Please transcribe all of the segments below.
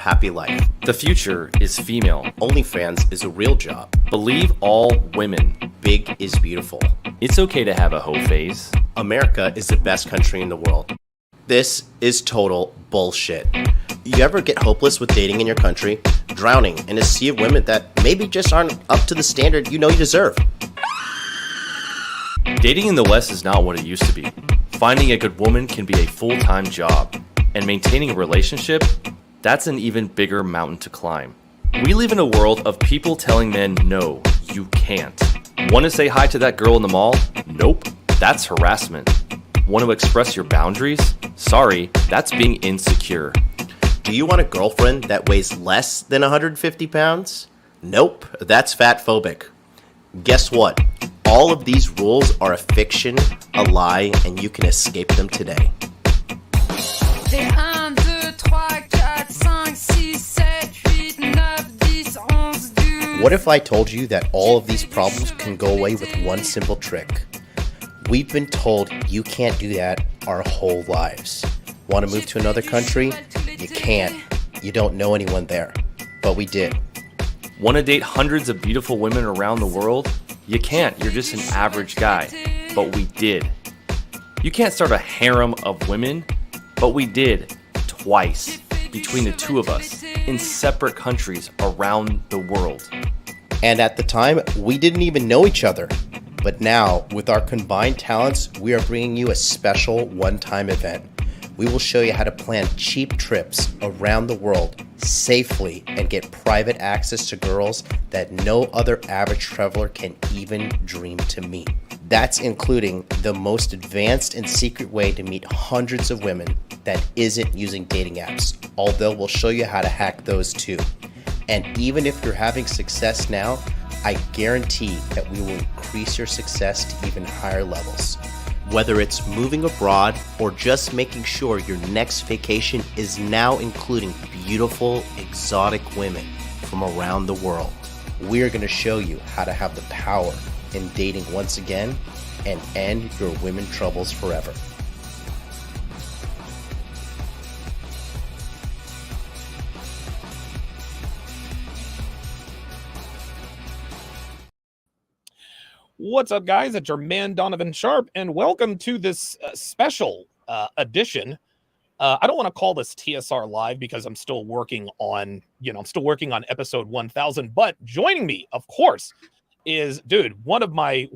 happy life. The future is female. OnlyFans is a real job. Believe all women. Big is beautiful. It's okay to have a hoe phase. America is the best country in the world. This is total bullshit. You ever get hopeless with dating in your country, drowning in a sea of women that maybe just aren't up to the standard you know you deserve? Dating in the West is not what it used to be. Finding a good woman can be a full-time job, and maintaining a relationship, that's an even bigger mountain to climb. We live in a world of people telling men, no, you can't. Want to say hi to that girl in the mall? Nope, that's harassment. Want to express your boundaries? Sorry, that's being insecure. Do you want a girlfriend that weighs less than 150 pounds? Nope, that's fat phobic. Guess what? All of these rules are a fiction, a lie, and you can escape them today. What if I told you that all of these problems can go away with one simple trick? We've been told you can't do that our whole lives. Want to move to another country? You can't. You don't know anyone there. But we did. Want to date hundreds of beautiful women around the world? You can't. You're just an average guy. But we did. You can't start a harem of women? But we did. Twice. Between the two of us. In separate countries around the world. And at the time, we didn't even know each other. But now, with our combined talents, we are bringing you a special one-time event. We will show you how to plan cheap trips around the world safely and get private access to girls that no other average traveler can even dream to meet. That's including the most advanced and secret way to meet hundreds of women that isn't using dating apps, although we'll show you how to hack those too. And even if you're having success now, I guarantee that we will increase your success to even higher levels. Whether it's moving abroad or just making sure your next vacation is now including beautiful, exotic women from around the world, we are going to show you how to have the power in dating once again and end your women troubles forever. What's up, guys? It's your man, Donovan Sharp, and welcome to this special edition. I don't want to call this TSR Live because I'm still working on, episode 1000. But joining me, of course, is one of my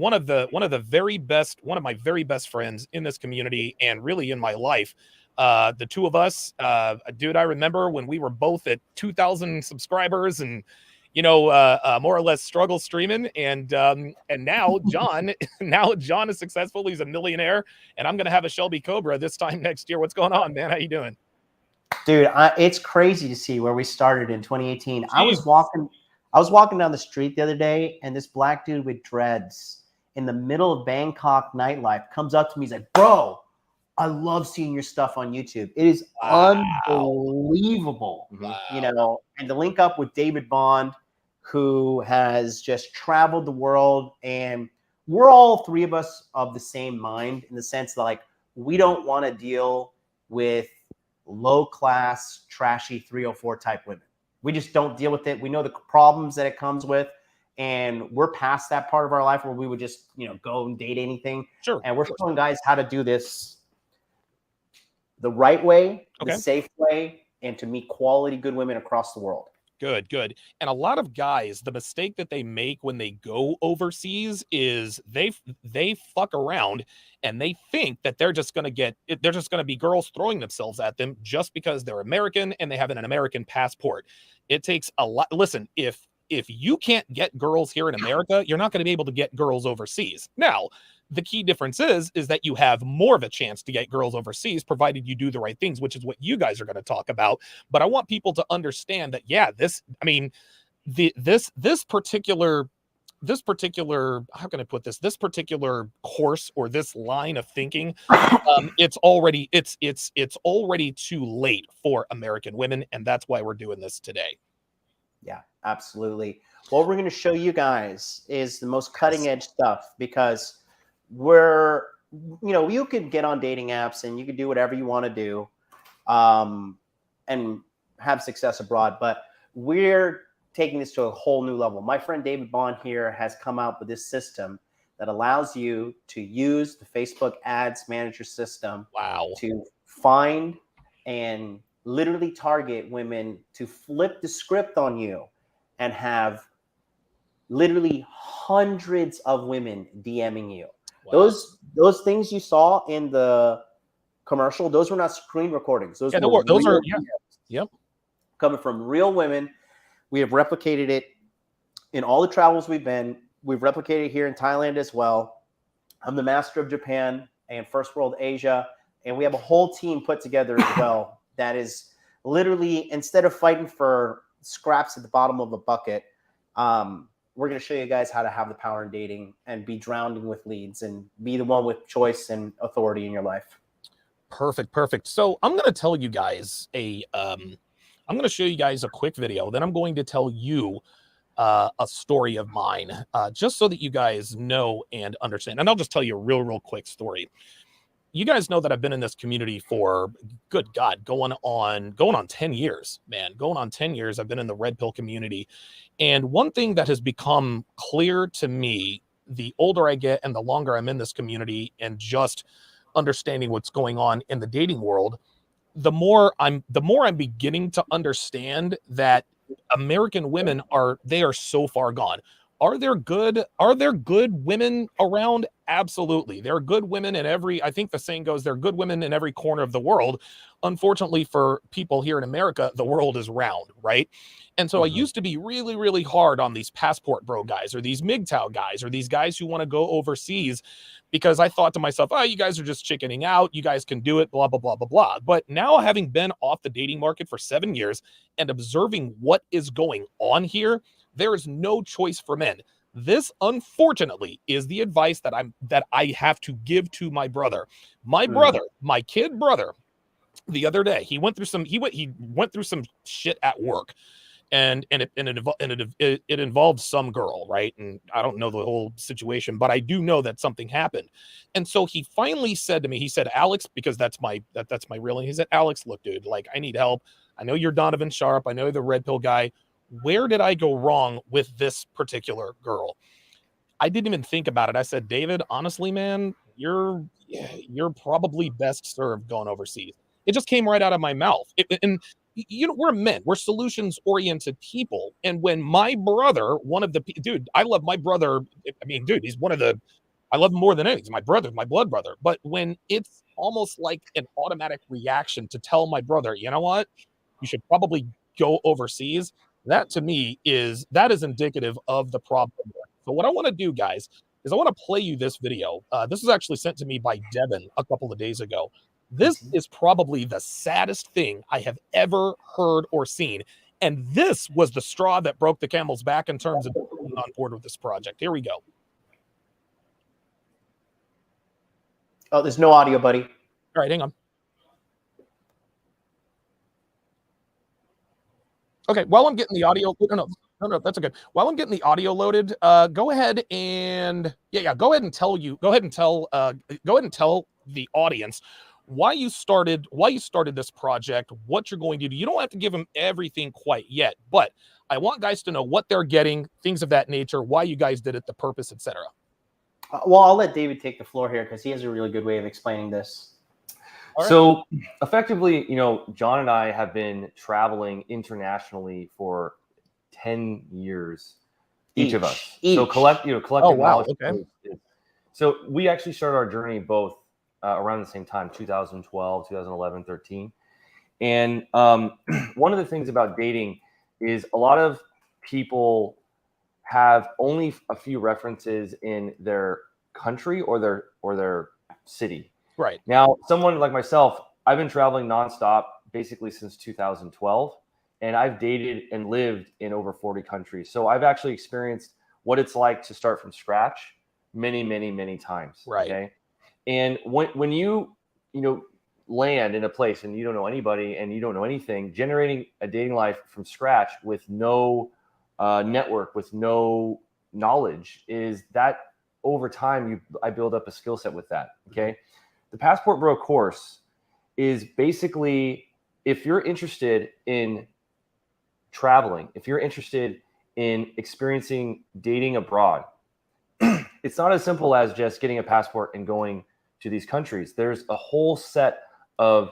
very best friends in this community and really in my life. The two of us, dude, I remember when we were both at 2,000 subscribers and more or less struggle streaming, and now John is successful. He's a millionaire, and I'm gonna have a Shelby Cobra this time next year. What's going on, man? How you doing? Dude, it's crazy to see where we started in 2018. Jeez. I was walking down the street the other day, and this black dude with dreads in the middle of Bangkok nightlife comes up to me. He's like, "Bro, I love seeing your stuff on YouTube. It is unbelievable." Wow. And to link up with David Bond, who has just traveled the world, and we're all three of us of the same mind in the sense that, like, we don't want to deal with low-class, trashy 304 type women. We just don't deal with it. We know the problems that it comes with, and we're past that part of our life where we would just, go and date anything. Sure. And we're showing guys how to do this the right way, Okay. the safe way, and to meet quality good women across the world. Good. And a lot of guys, the mistake that they make when they go overseas is they fuck around and they think that they're just going to be girls throwing themselves at them just because they're American and they have an American passport. It takes a lot. Listen, if you can't get girls here in America, you're not going to be able to get girls overseas. Now, the key difference is that you have more of a chance to get girls overseas, provided you do the right things, which is what you guys are going to talk about. But I want people to understand that, this particular, how can I put this? This particular course or this line of thinking, it's already too late for American women, and that's why we're doing this today. Yeah, absolutely. What we're going to show you guys is the most cutting edge stuff, because you could get on dating apps and you could do whatever you want to do. And have success abroad, but we're taking this to a whole new level. My friend David Bond here has come out with this system that allows you to use the Facebook Ads Manager system Wow. to find and literally target women, to flip the script on you and have literally hundreds of women DMing you. Wow. Those things you saw in the commercial, those were not screen recordings. Those Yeah, were those real are, yeah. Yep. coming from real women. We have replicated it in all the travels we've been. We've replicated it here in Thailand as well. I'm the master of Japan and First World Asia, and we have a whole team put together as well that is literally, instead of fighting for scraps at the bottom of a bucket, we're going to show you guys how to have the power in dating and be drowning with leads and be the one with choice and authority in your life. Perfect. So I'm going to tell you guys I'm going to show you guys a quick video. Then I'm going to tell you a story of mine, just so that you guys know and understand. And I'll just tell you a real quick story. You guys know that I've been in this community for, good God, going on 10 years, man. Going on 10 years. I've been in the Red Pill community. And one thing that has become clear to me, the older I get and the longer I'm in this community and just understanding what's going on in the dating world, the more I'm beginning to understand that American women are so far gone. Are there good women around? Absolutely. There are good women in every, I think the saying goes, there are good women in every corner of the world. Unfortunately for people here in America, the world is round, right? And so I used to be really hard on these passport bro guys or these MGTOW guys or these guys who want to go overseas, because I thought to myself, oh, you guys are just chickening out. You guys can do it, blah, blah, blah, blah, blah. But now, having been off the dating market for 7 years and observing what is going on here, there is no choice for men. This, unfortunately, is the advice that I have to give to my brother. My brother, my kid brother, the other day, he went through some shit at work. And it involved some girl, right? And I don't know the whole situation, but I do know that something happened. And so he finally said to me, he said, Alex, because that's my real name. He said, Alex, look, dude, like, I need help. I know you're Donovan Sharp. I know you're the Red Pill guy. Where did I go wrong with this particular girl? I didn't even think about it. I said, David, honestly, man, you're probably best served going overseas. It just came right out of my mouth. And you know, we're men, we're solutions oriented people. And when my brother, dude, I love my brother. I mean, dude, I love him more than anything. He's my brother, my blood brother. But when it's almost like an automatic reaction to tell my brother, you know what, you should probably go overseas, that to me is indicative of the problem. So what I want to do, guys, is I want to play you this video. This was actually sent to me by Devin a couple of days ago. This is probably the saddest thing I have ever heard or seen. And this was the straw that broke the camel's back in terms of being on board with this project. Here we go. Oh, there's no audio, buddy. All right, hang on. Okay, while I'm getting the audio, no, that's okay. While I'm getting the audio loaded, go ahead and go ahead and tell the audience why you started this project, what you're going to do. You don't have to give them everything quite yet, but I want guys to know what they're getting, things of that nature, why you guys did it, the purpose, etc. Well, I'll let David take the floor here because he has a really good way of explaining this. Right. So effectively, you know, John and I have been traveling internationally for 10 years, each of us. So collective wow, okay. So we actually started our journey both around the same time, 2012, 2011, 13. And one of the things about dating is a lot of people have only a few references in their country or their city. Right. Now, someone like myself, I've been traveling nonstop basically since 2012, and I've dated and lived in over 40 countries. So I've actually experienced what it's like to start from scratch many times. Right. Okay. And when you land in a place and you don't know anybody and you don't know anything, generating a dating life from scratch with no network, with no knowledge, is that over time I build up a skill set with that. Okay. The Passport Bro course is basically, if you're interested in traveling, if you're interested in experiencing dating abroad, it's not as simple as just getting a passport and going to these countries. There's a whole set of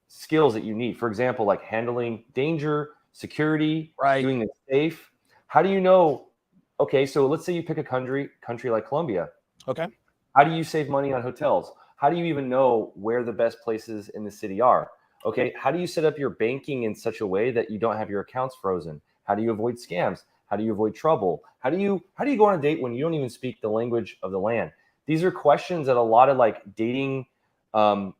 skills that you need. For example, like handling danger, security, Right. doing it safe. How do you know? Okay, so let's say you pick a country like Colombia. Okay. How do you save money on hotels? How do you even know where the best places in the city are? Okay, how do you set up your banking in such a way that you don't have your accounts frozen? How do you avoid scams? How do you avoid trouble? How do you go on a date when you don't even speak the language of the land? These are questions that a lot of like dating the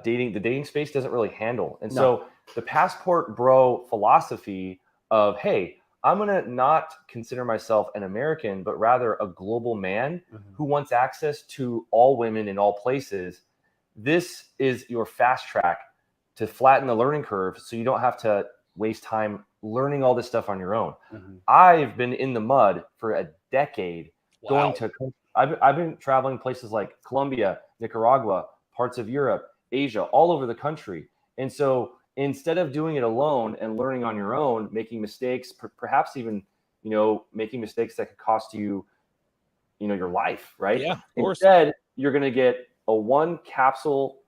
dating space doesn't really handle. And so the passport bro philosophy of, hey, I'm going to not consider myself an American, but rather a global man who wants access to all women in all places. This is your fast track to flatten the learning curve so you don't have to waste time learning all this stuff on your own. I've been in the mud for a decade going to, I've been traveling places like Colombia, Nicaragua, parts of Europe, Asia, all over the country. And so instead of doing it alone and learning on your own, making mistakes, perhaps even, making mistakes that could cost you, your life, right? Yeah, of course. Instead, you're going to get a one capsule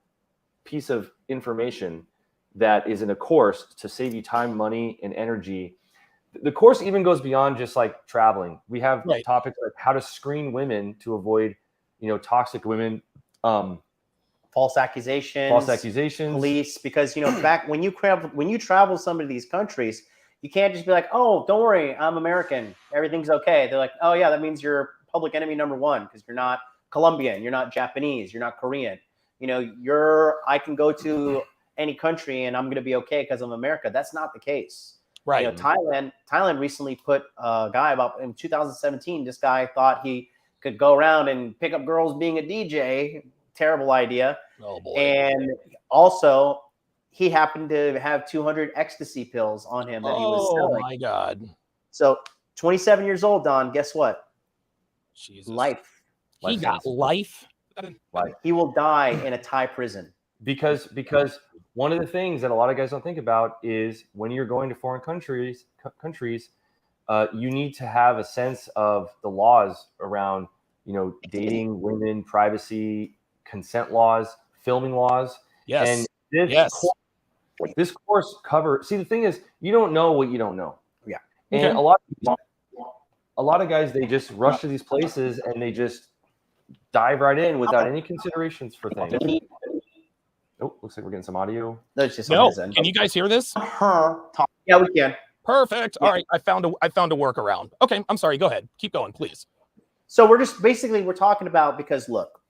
piece of information that is in a course to save you time, money, and energy. The course even goes beyond just like traveling. We have topics like how to screen women to avoid, toxic women, false accusations, police, because back when you travel to some of these countries, you can't just be like, oh, don't worry, I'm American, everything's okay. They're like, oh yeah, that means you're public enemy number one because you're not Colombian, you're not Japanese, you're not Korean. I can go to any country and I'm going to be okay because I'm America. That's not the case. Right. Thailand recently put a guy in 2017. This guy thought he could go around and pick up girls being a DJ. Terrible idea. Oh boy. And also, he happened to have 200 ecstasy pills on him that he was selling. Oh my God. So 27 years old, Don, guess what? Jesus. Life. He got life. He will die in a Thai prison. Because one of the things that a lot of guys don't think about is when you're going to foreign countries, you need to have a sense of the laws around, dating, women, privacy, consent laws, filming laws. Yes. And this course see, the thing is, you don't know what you don't know. Yeah. And a lot of guys, they just rush to these places and they just dive right in without any considerations for things. Oh, looks like we're getting some audio. Can you guys hear this? Yeah, we can. Perfect. All right, I found a workaround. Okay, I'm sorry. Go ahead. Keep going, please. So we're talking about, because look,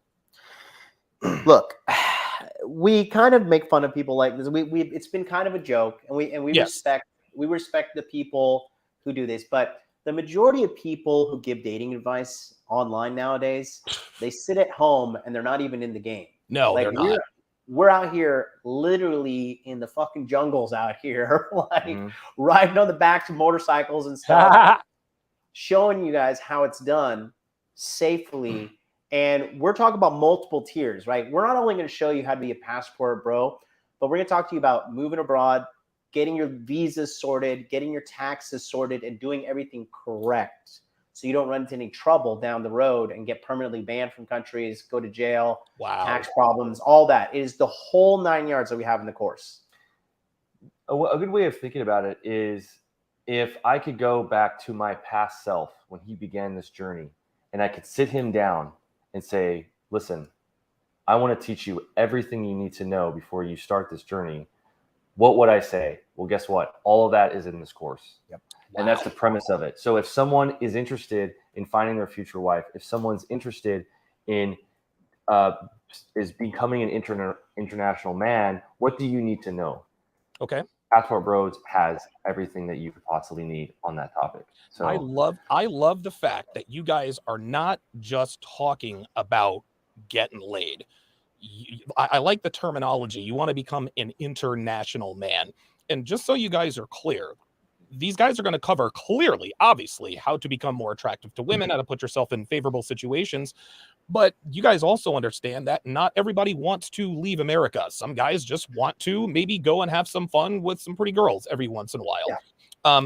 we kind of make fun of people like this. It's been kind of a joke, and we respect the people who do this, but the majority of people who give dating advice online nowadays, they sit at home and they're not even in the game. No, they're not. We're out here literally in the fucking jungles out here, riding on the backs of motorcycles and stuff, showing you guys how it's done safely. And we're talking about multiple tiers, right? We're not only going to show you how to be a passport bro, but we're going to talk to you about moving abroad, getting your visas sorted, getting your taxes sorted, and doing everything correct so you don't run into any trouble down the road and get permanently banned from countries, go to jail, tax problems, all that. It is the whole 9 yards that we have in the course. A good way of thinking about it is, if I could go back to my past self when he began this journey, and I could sit him down and say, listen, I want to teach you everything you need to know before you start this journey, what would I say? Well, guess what? All of that is in this course. Yep. And that's the premise of it. So if someone is interested in finding their future wife, if someone's interested in is becoming an international man, what do you need to know? Okay. Passport Bros has everything that you could possibly need on that topic. So I love the fact that you guys are not just talking about getting laid. I like the terminology. You want to become an international man. And just so you guys are clear, these guys are going to cover clearly, obviously, how to become more attractive to women, how to put yourself in favorable situations. But you guys also understand that not everybody wants to leave America. Some guys just want to maybe go and have some fun with some pretty girls every once in a while. Yeah.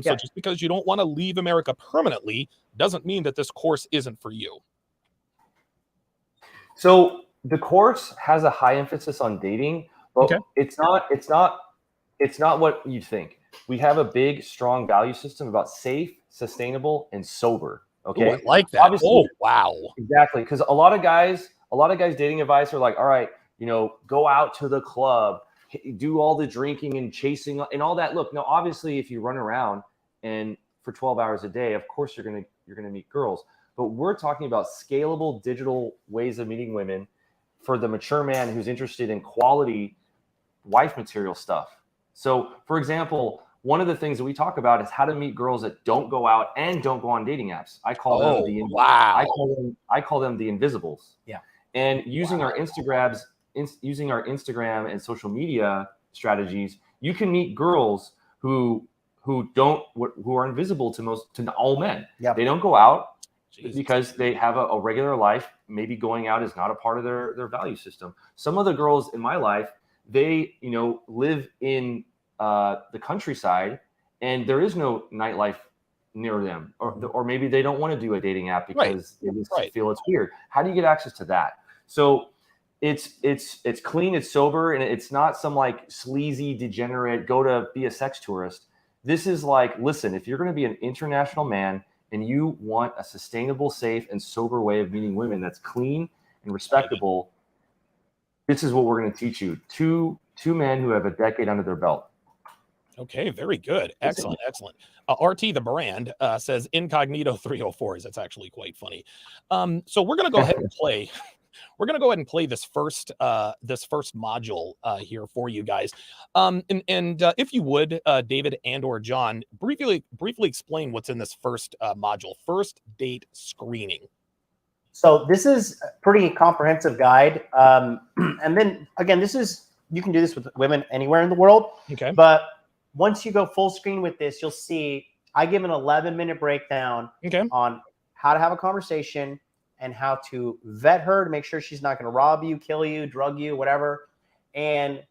So just because you don't want to leave America permanently doesn't mean that this course isn't for you. So the course has a high emphasis on dating, but Okay. it's not what you think. We have a big, strong value system about safe, sustainable, and sober. Okay. Ooh, I like that. Obviously, oh, wow. exactly. Because a lot of guys dating advice are like, all right, go out to the club, do all the drinking and chasing and all that. Look, now obviously, if you run around and for 12 hours a day, of course you're gonna meet girls. But we're talking about scalable digital ways of meeting women for the mature man who's interested in quality wife material stuff. So, for example, one of the things that we talk about is how to meet girls that don't go out and don't go on dating apps. I call them I call them the invisibles. Yeah. And using our Instagram and social media strategies, you can meet girls who are invisible to all men. Yep. They don't go out Jesus. because they have a regular life. Maybe going out is not a part of their value system. Some of the girls in my life, they live in the countryside and there is no nightlife near them, or maybe they don't want to do a dating app because they just feel it's weird. How do you get access to that? So it's clean, it's sober, and it's not some like sleazy degenerate go to be a sex tourist. This is like, listen, if you're going to be an international man and you want a sustainable, safe, and sober way of meeting women that's clean and respectable, this is what we're going to teach you. Two men who have a decade under their belt. Okay, very good. Excellent. RT the brand says Incognito 304s. That's actually quite funny. So we're going to go ahead and play. We're going to go ahead and play this first module here for you guys. And if you would, David and or John, briefly explain what's in this first module, first date screening. So this is a pretty comprehensive guide. And then again, you can do this with women anywhere in the world. Okay. But once you go full screen with this, you'll see I give an 11-minute breakdown on how to have a conversation and how to vet her to make sure she's not going to rob you, kill you, drug you, whatever, and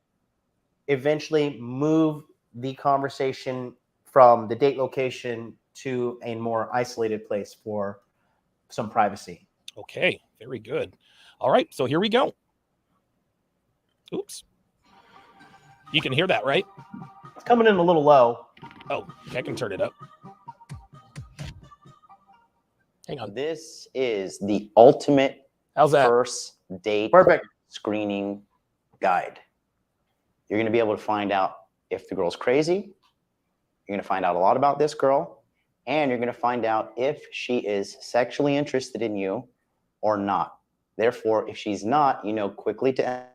eventually move the conversation from the date location to a more isolated place for some privacy. Okay, very good. All right, so here we go. Oops. You can hear that, right? It's coming in a little low. Oh, I can turn it up. Hang on. This is the ultimate How's that? first date Perfect. screening guide. You're going to be able to find out if the girl's crazy. You're going to find out a lot about this girl, and you're going to find out if she is sexually interested in you or not. Therefore, if she's not, you know quickly to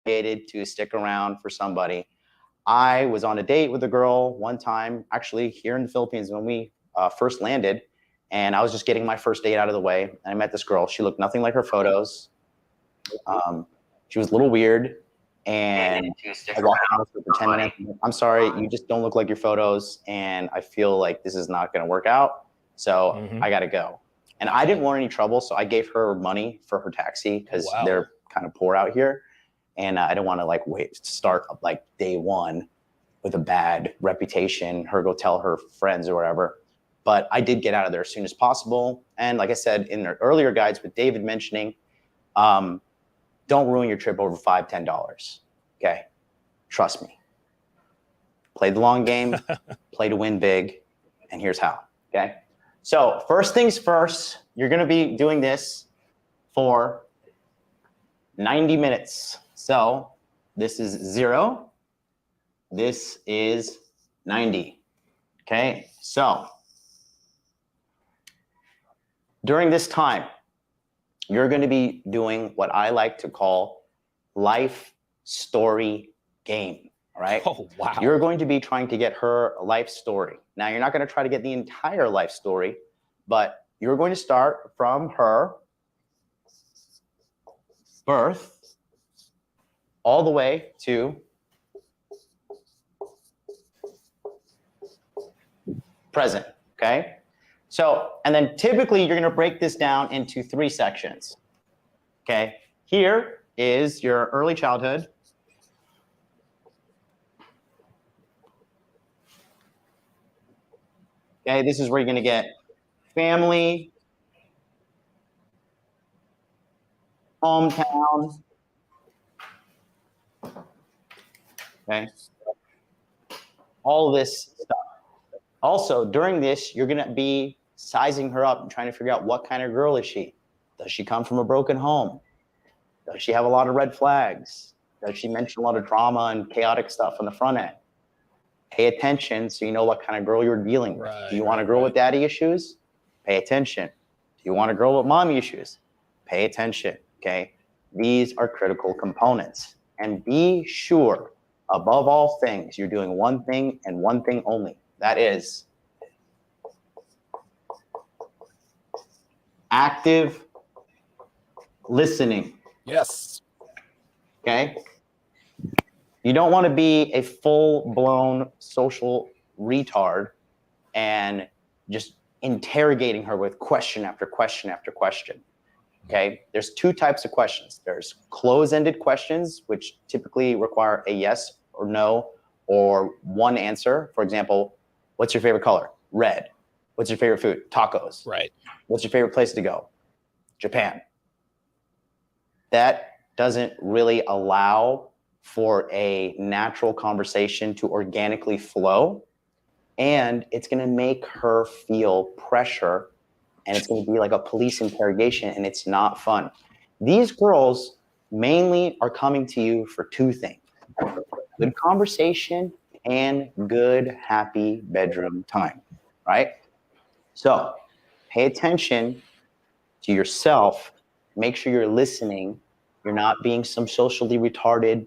to stick around for somebody. I was on a date with a girl one time, actually here in the Philippines when we first landed, and I was just getting my first date out of the way. And I met this girl. She looked nothing like her photos. She was a little weird, and I walked around with her for 10 minutes. I'm sorry, you just don't look like your photos, and I feel like this is not going to work out, so I got to go. And I didn't want any trouble, so I gave her money for her taxi because they're kind of poor out here. And I don't want to start like day one with a bad reputation, her go tell her friends or whatever. But I did get out of there as soon as possible. And like I said in the earlier guides with David mentioning, don't ruin your trip over $5, $10. Okay. Trust me. Play the long game, play to win big. And here's how. Okay. So first things first, you're going to be doing this for 90 minutes. So this is 0, This is 90. Okay, so during this time, you're going to be doing what I like to call life story game. All right. Oh, wow. You're going to be trying to get her life story. Now, you're not going to try to get the entire life story, but you're going to start from her birth all the way to present. Okay. So, and then typically you're going to break this down into 3 sections. Okay. Here is your early childhood. Okay. This is where you're going to get family, hometown. Okay. All this stuff. Also, during this, you're going to be sizing her up and trying to figure out what kind of girl is she. Does she come from a broken home? Does she have a lot of red flags? Does she mention a lot of drama and chaotic stuff on the front end? Pay attention so you know what kind of girl you're dealing with. Do you want a girl with daddy issues? Pay attention. Do you want a girl with mommy issues? Pay attention, okay? These are critical components. And be sure, above all things, you're doing one thing and one thing only. That is active listening. Yes. Okay. You don't want to be a full-blown social retard and just interrogating her with question after question after question. Okay. There's 2 types of questions. There's close-ended questions, which typically require a yes or no or one answer. For example, what's your favorite color? Red. What's your favorite food? Tacos. Right. What's your favorite place to go? Japan. That doesn't really allow for a natural conversation to organically flow. And it's going to make her feel pressure. And it's going to be like a police interrogation. And it's not fun. These girls mainly are coming to you for 2 things. Good conversation and good, happy bedroom time, right? So pay attention to yourself. Make sure you're listening. You're not being some socially retarded,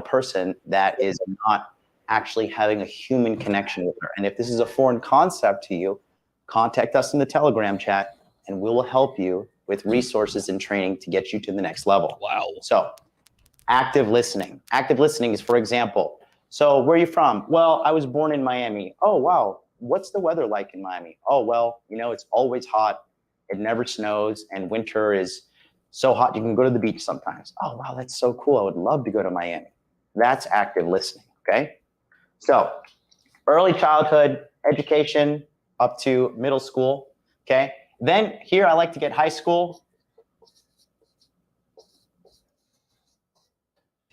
person that is not actually having a human connection with her. And if this is a foreign concept to you, contact us in the Telegram chat and we will help you with resources and training to get you to the next level. Wow. So active listening. Active listening is, for example, so where are you from? Well, I was born in Miami. Oh, wow. What's the weather like in Miami? Oh, well, it's always hot. It never snows. And winter is so hot you can go to the beach sometimes. Oh, wow, that's so cool. I would love to go to Miami. That's active listening, okay? So early childhood education up to middle school, okay? Then here I like to get high school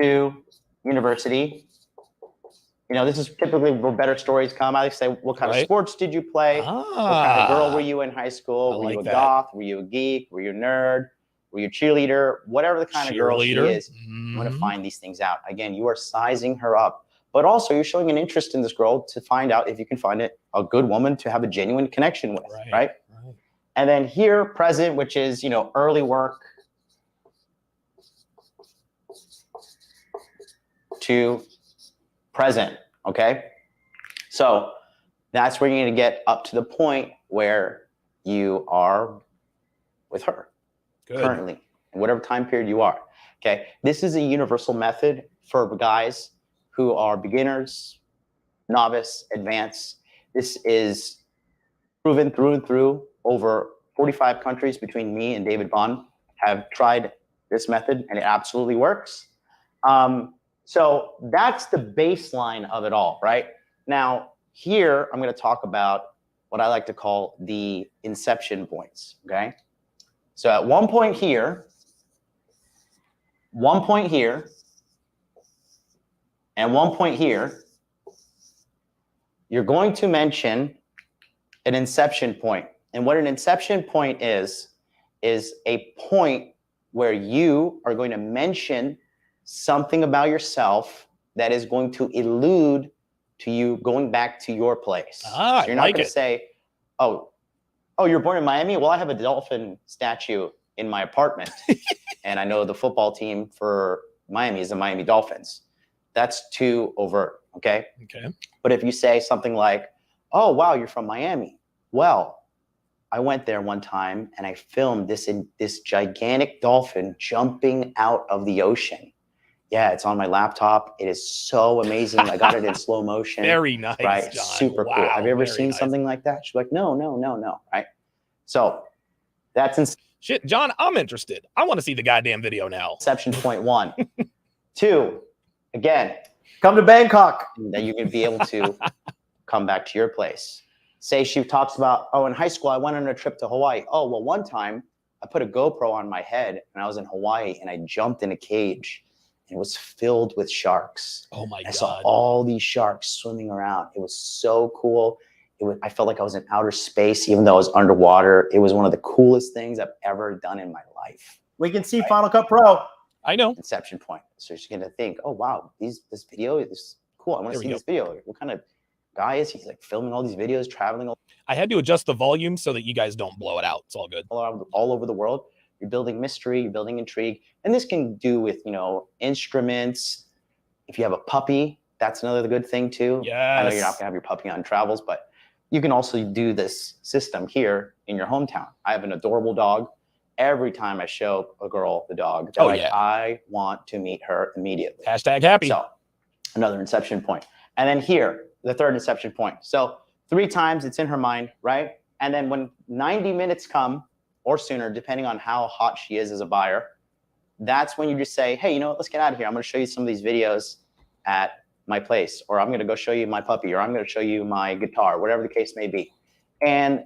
to university. This is typically where better stories come. I like to say, what kind of sports did you play? What kind of girl were you in high school? Were you a goth? Were you a geek? Were you a nerd? Were you a cheerleader? Whatever the kind of girl she is, you want to find these things out. Again, you are sizing her up, but also you're showing an interest in this girl to find out if you can find it a good woman to have a genuine connection with, right? And then here, present, which is, early work to present, okay? So that's where you're going to get up to the point where you are with her. Good. Currently, in whatever time period you are, okay? This is a universal method for guys who are beginners, novice, advanced. This is proven through and through. Over 45 countries between me and David Bond have tried this method, and it absolutely works. So that's the baseline of it all, right? Now, here, I'm going to talk about what I like to call the inception points, okay? So at one point here, and one point here, you're going to mention an inception point. And what an inception point is a point where you are going to mention something about yourself that is going to allude to you going back to your place. Ah, so you're not like going to it. say, oh, you're born in Miami? Well, I have a dolphin statue in my apartment. And I know the football team for Miami is the Miami Dolphins. That's too overt, okay? Okay. But if you say something like, oh, wow, you're from Miami. Well, I went there one time and I filmed this gigantic dolphin jumping out of the ocean. Yeah, it's on my laptop. It is so amazing. I got it in slow motion. Very nice, right? John. Super Wow, cool. Have you ever very seen nice. something like that? She's like, no, right? So that's Shit, John, I'm interested. I want to see the goddamn video now. inception point 1. 2, again, Come to Bangkok. that you can be able to come back to your place. Say she talks about, oh, in high school, I went on a trip to Hawaii. Oh, well, one time I put a GoPro on my head and I was in Hawaii and I jumped in a cage and it was filled with sharks. Oh my I saw God. all these sharks swimming around. It was so cool. I felt like I was in outer space, even though I was underwater. It was one of the coolest things I've ever done in my life. We can see Final Cut Pro. I know. Inception point. So she's gonna think, oh wow, this video is cool. I want There to we see go. this video. What kind of guy is he? He's like filming all these videos, traveling I had to adjust the volume so that you guys don't blow it out. It's all good. all over the world. You're building mystery, you're building intrigue, and this can do with instruments. If you have a puppy, that's another good thing too. Yes. I know you're not gonna have your puppy on travels, but you can also do this system here in your hometown. I have an adorable dog. Every time I show a girl the dog, they're like, yeah. I want to meet her immediately. Hashtag happy. So another inception point. And then here, the third inception point. So 3 times it's in her mind, right? And then when 90 minutes come or sooner, depending on how hot she is as a buyer, that's when you just say, hey, let's get out of here. I'm going to show you some of these videos at my place, or I'm going to go show you my puppy, or I'm going to show you my guitar, whatever the case may be. And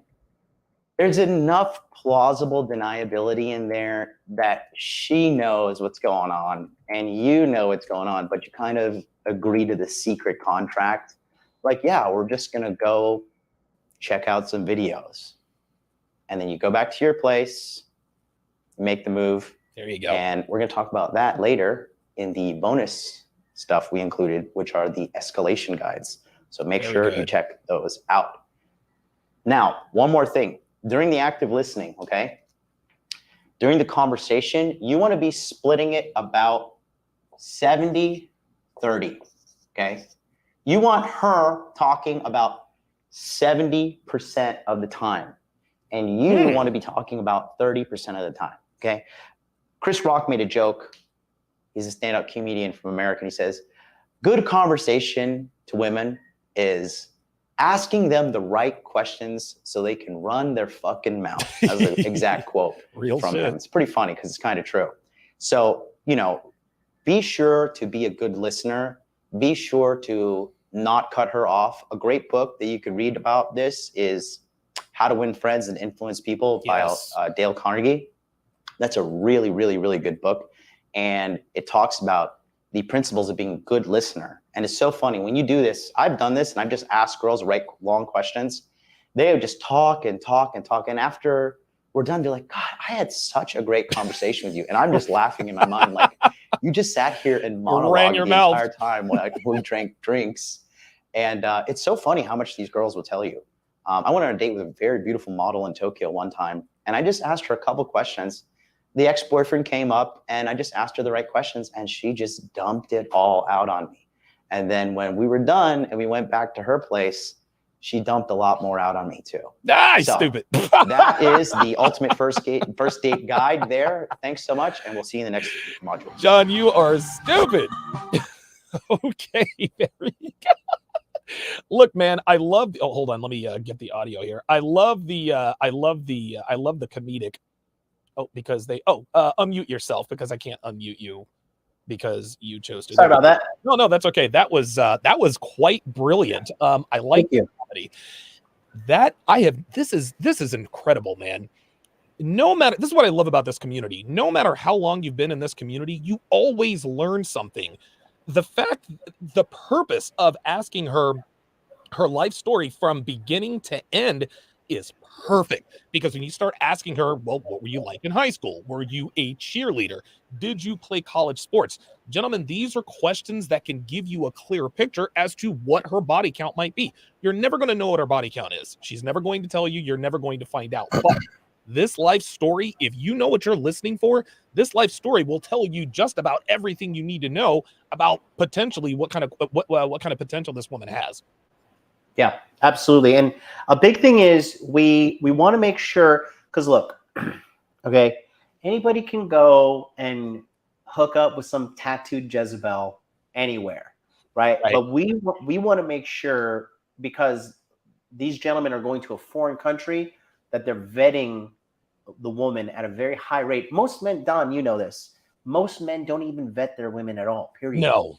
there's enough plausible deniability in there that she knows what's going on and you know what's going on, but you kind of agree to the secret contract. Like, yeah, we're just going to go check out some videos. And then you go back to your place, make the move. There you go. And we're going to talk about that later in the bonus stuff we included, which are the escalation guides. So make Very sure good. you check those out. Now, one more thing. During the active listening, okay? During the conversation, you want to be splitting it about 70-30, okay? You want her talking about 70% of the time, and you want to be talking about 30% of the time, okay? Chris Rock made a joke. He's a stand-up comedian from America, and he says, good conversation to women is asking them the right questions so they can run their fucking mouth. That's an exact quote Real from shit. him. It's pretty funny because it's kind of true. So, be sure to be a good listener. Be sure to not cut her off. A great book that you could read about this is How to Win Friends and Influence People Yes. by Dale Carnegie. That's a really, really, really good book. And it talks about the principles of being a good listener. And it's so funny when you do this. I've done this and I've just asked girls right long questions. They would just talk and talk and talk. And after we're done, they're like, God, I had such a great conversation with you. And I'm just laughing in my mind, like, you just sat here and monologued your the mouth. entire time while we drank drinks. And it's so funny how much these girls will tell you. I went on a date with a very beautiful model in Tokyo one time, and I just asked her a couple questions. The ex-boyfriend came up, and I just asked her the right questions, and she just dumped it all out on me. And then when we were done and we went back to her place, she dumped a lot more out on me too. So, Stupid. That is the ultimate first date guide there. Thanks so much, and we'll see you in the next module. John, you are stupid. Okay, there you go. Look, man, I love. Oh, hold on. Let me get the audio here. I love the comedic. Oh, because they. Unmute yourself because I can't unmute you because you chose to. Sorry about that. No, that's okay. That was quite brilliant. I like Thank you. comedy. That I have. This is incredible, man. No matter, this is what I love about this community. No matter how long you've been in this community, you always learn something. The purpose of asking her life story from beginning to end is perfect, because when you start asking her, well, what were you like in high school? Were you a cheerleader? Did you play college sports? Gentlemen, these are questions that can give you a clear picture as to what her body count might be. You're never going to know what her body count is. She's never going to tell you. You're never going to find out. But this life story, if you know what you're listening for, this life story will tell you just about everything you need to know about potentially what kind of potential this woman has. Yeah, absolutely. And a big thing is we want to make sure, because look, okay, anybody can go and hook up with some tattooed Jezebel anywhere, right? But we want to make sure, because these gentlemen are going to a foreign country, that they're vetting the woman at a very high rate. Most men, Don, you know this, most men don't even vet their women at all, period. No.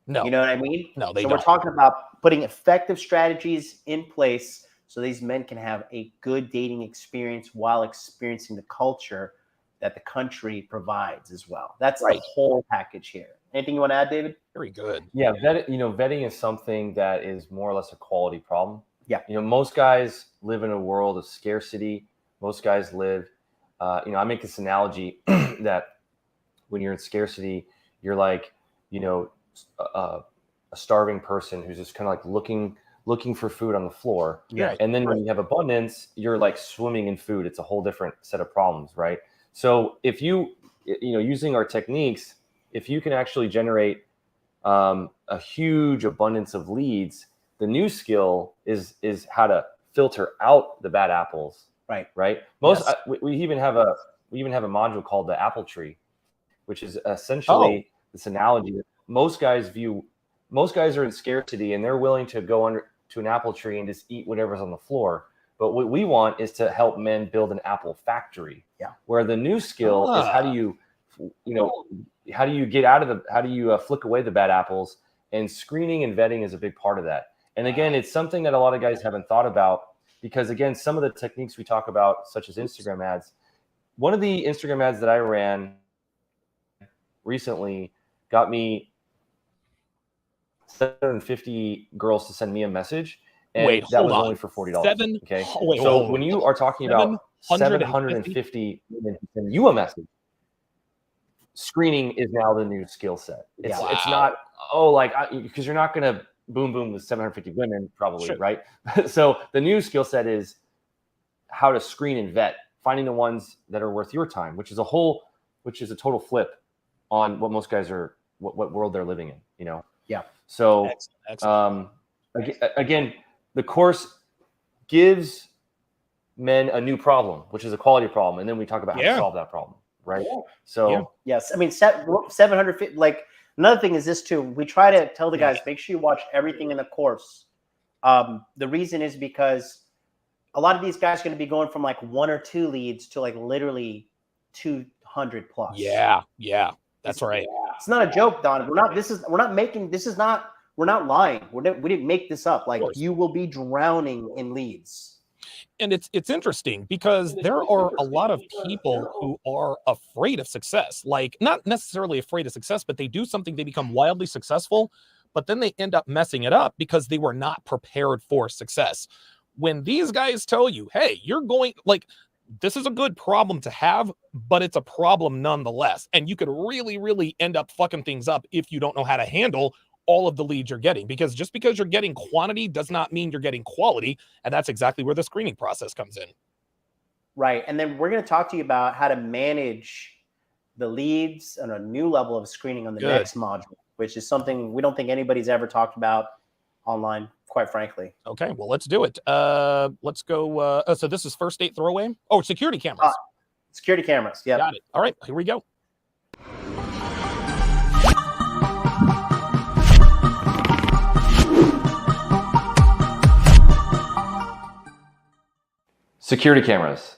You know what I mean? No, they don't. We're talking about putting effective strategies in place so these men can have a good dating experience while experiencing the culture that the country provides as well. That's the whole package here. Anything you want to add, David? Very good. Yeah, vetting is something that is more or less a quality problem. Yeah. Most guys live in a world of scarcity. Most guys live, I make this analogy that when you're in scarcity, you're like, a starving person who's just kind of like looking for food on the floor. Yeah. And then when you have abundance, you're like swimming in food. It's a whole different set of problems, right? So if using our techniques, if you can actually generate a huge abundance of leads, the new skill is how to filter out the bad apples. Right. We even have a module called the apple tree, which is essentially this analogy that most guys are in scarcity and they're willing to go under to an apple tree and just eat whatever's on the floor. But what we want is to help men build an apple factory. Yeah. Where the new skill is how do you get out of how do you flick away the bad apples, and screening and vetting is a big part of that. And again, it's something that a lot of guys haven't thought about, because again, some of the techniques we talk about, such as Instagram ads, one of the Instagram ads that I ran recently got me 750 girls to send me a message, and that was only for $40. Okay. So when you are talking about 750 women who send you a message, screening is now the new skill set. It's not because you're not going to boom with 750 women probably, right? So the new skill set is how to screen and vet, finding the ones that are worth your time, which is a total flip on what most guys are, what world they're living in, Yeah. So Excellent. Again, the course gives men a new problem, which is a quality problem, and then we talk about how to solve that problem, right? So yes, I mean 750. Like, another thing is this too. We try to tell the guys, make sure you watch everything in the course. The reason is because a lot of these guys are going to be going from like 1 or 2 leads to like literally 200 plus. Yeah, that's right. It's not a joke, Don. We're not lying. We didn't make this up. Like, you will be drowning in leads. And it's interesting because there are a lot of people who are afraid of success, like not necessarily afraid of success, but they do something, they become wildly successful, but then they end up messing it up because they were not prepared for success. When these guys tell you, hey, this is a good problem to have, but it's a problem nonetheless. And you could really, really end up fucking things up if you don't know how to handle all of the leads you're getting, because just because you're getting quantity does not mean you're getting quality. And that's exactly where the screening process comes in. Right. And then we're going to talk to you about how to manage the leads on a new level of screening on the next module, which is something we don't think anybody's ever talked about online, quite frankly. Okay, well, let's do it. Let's go. So this is first date throwaway. Oh, security cameras. Security cameras. Yeah. Got it. All right, here we go. security cameras.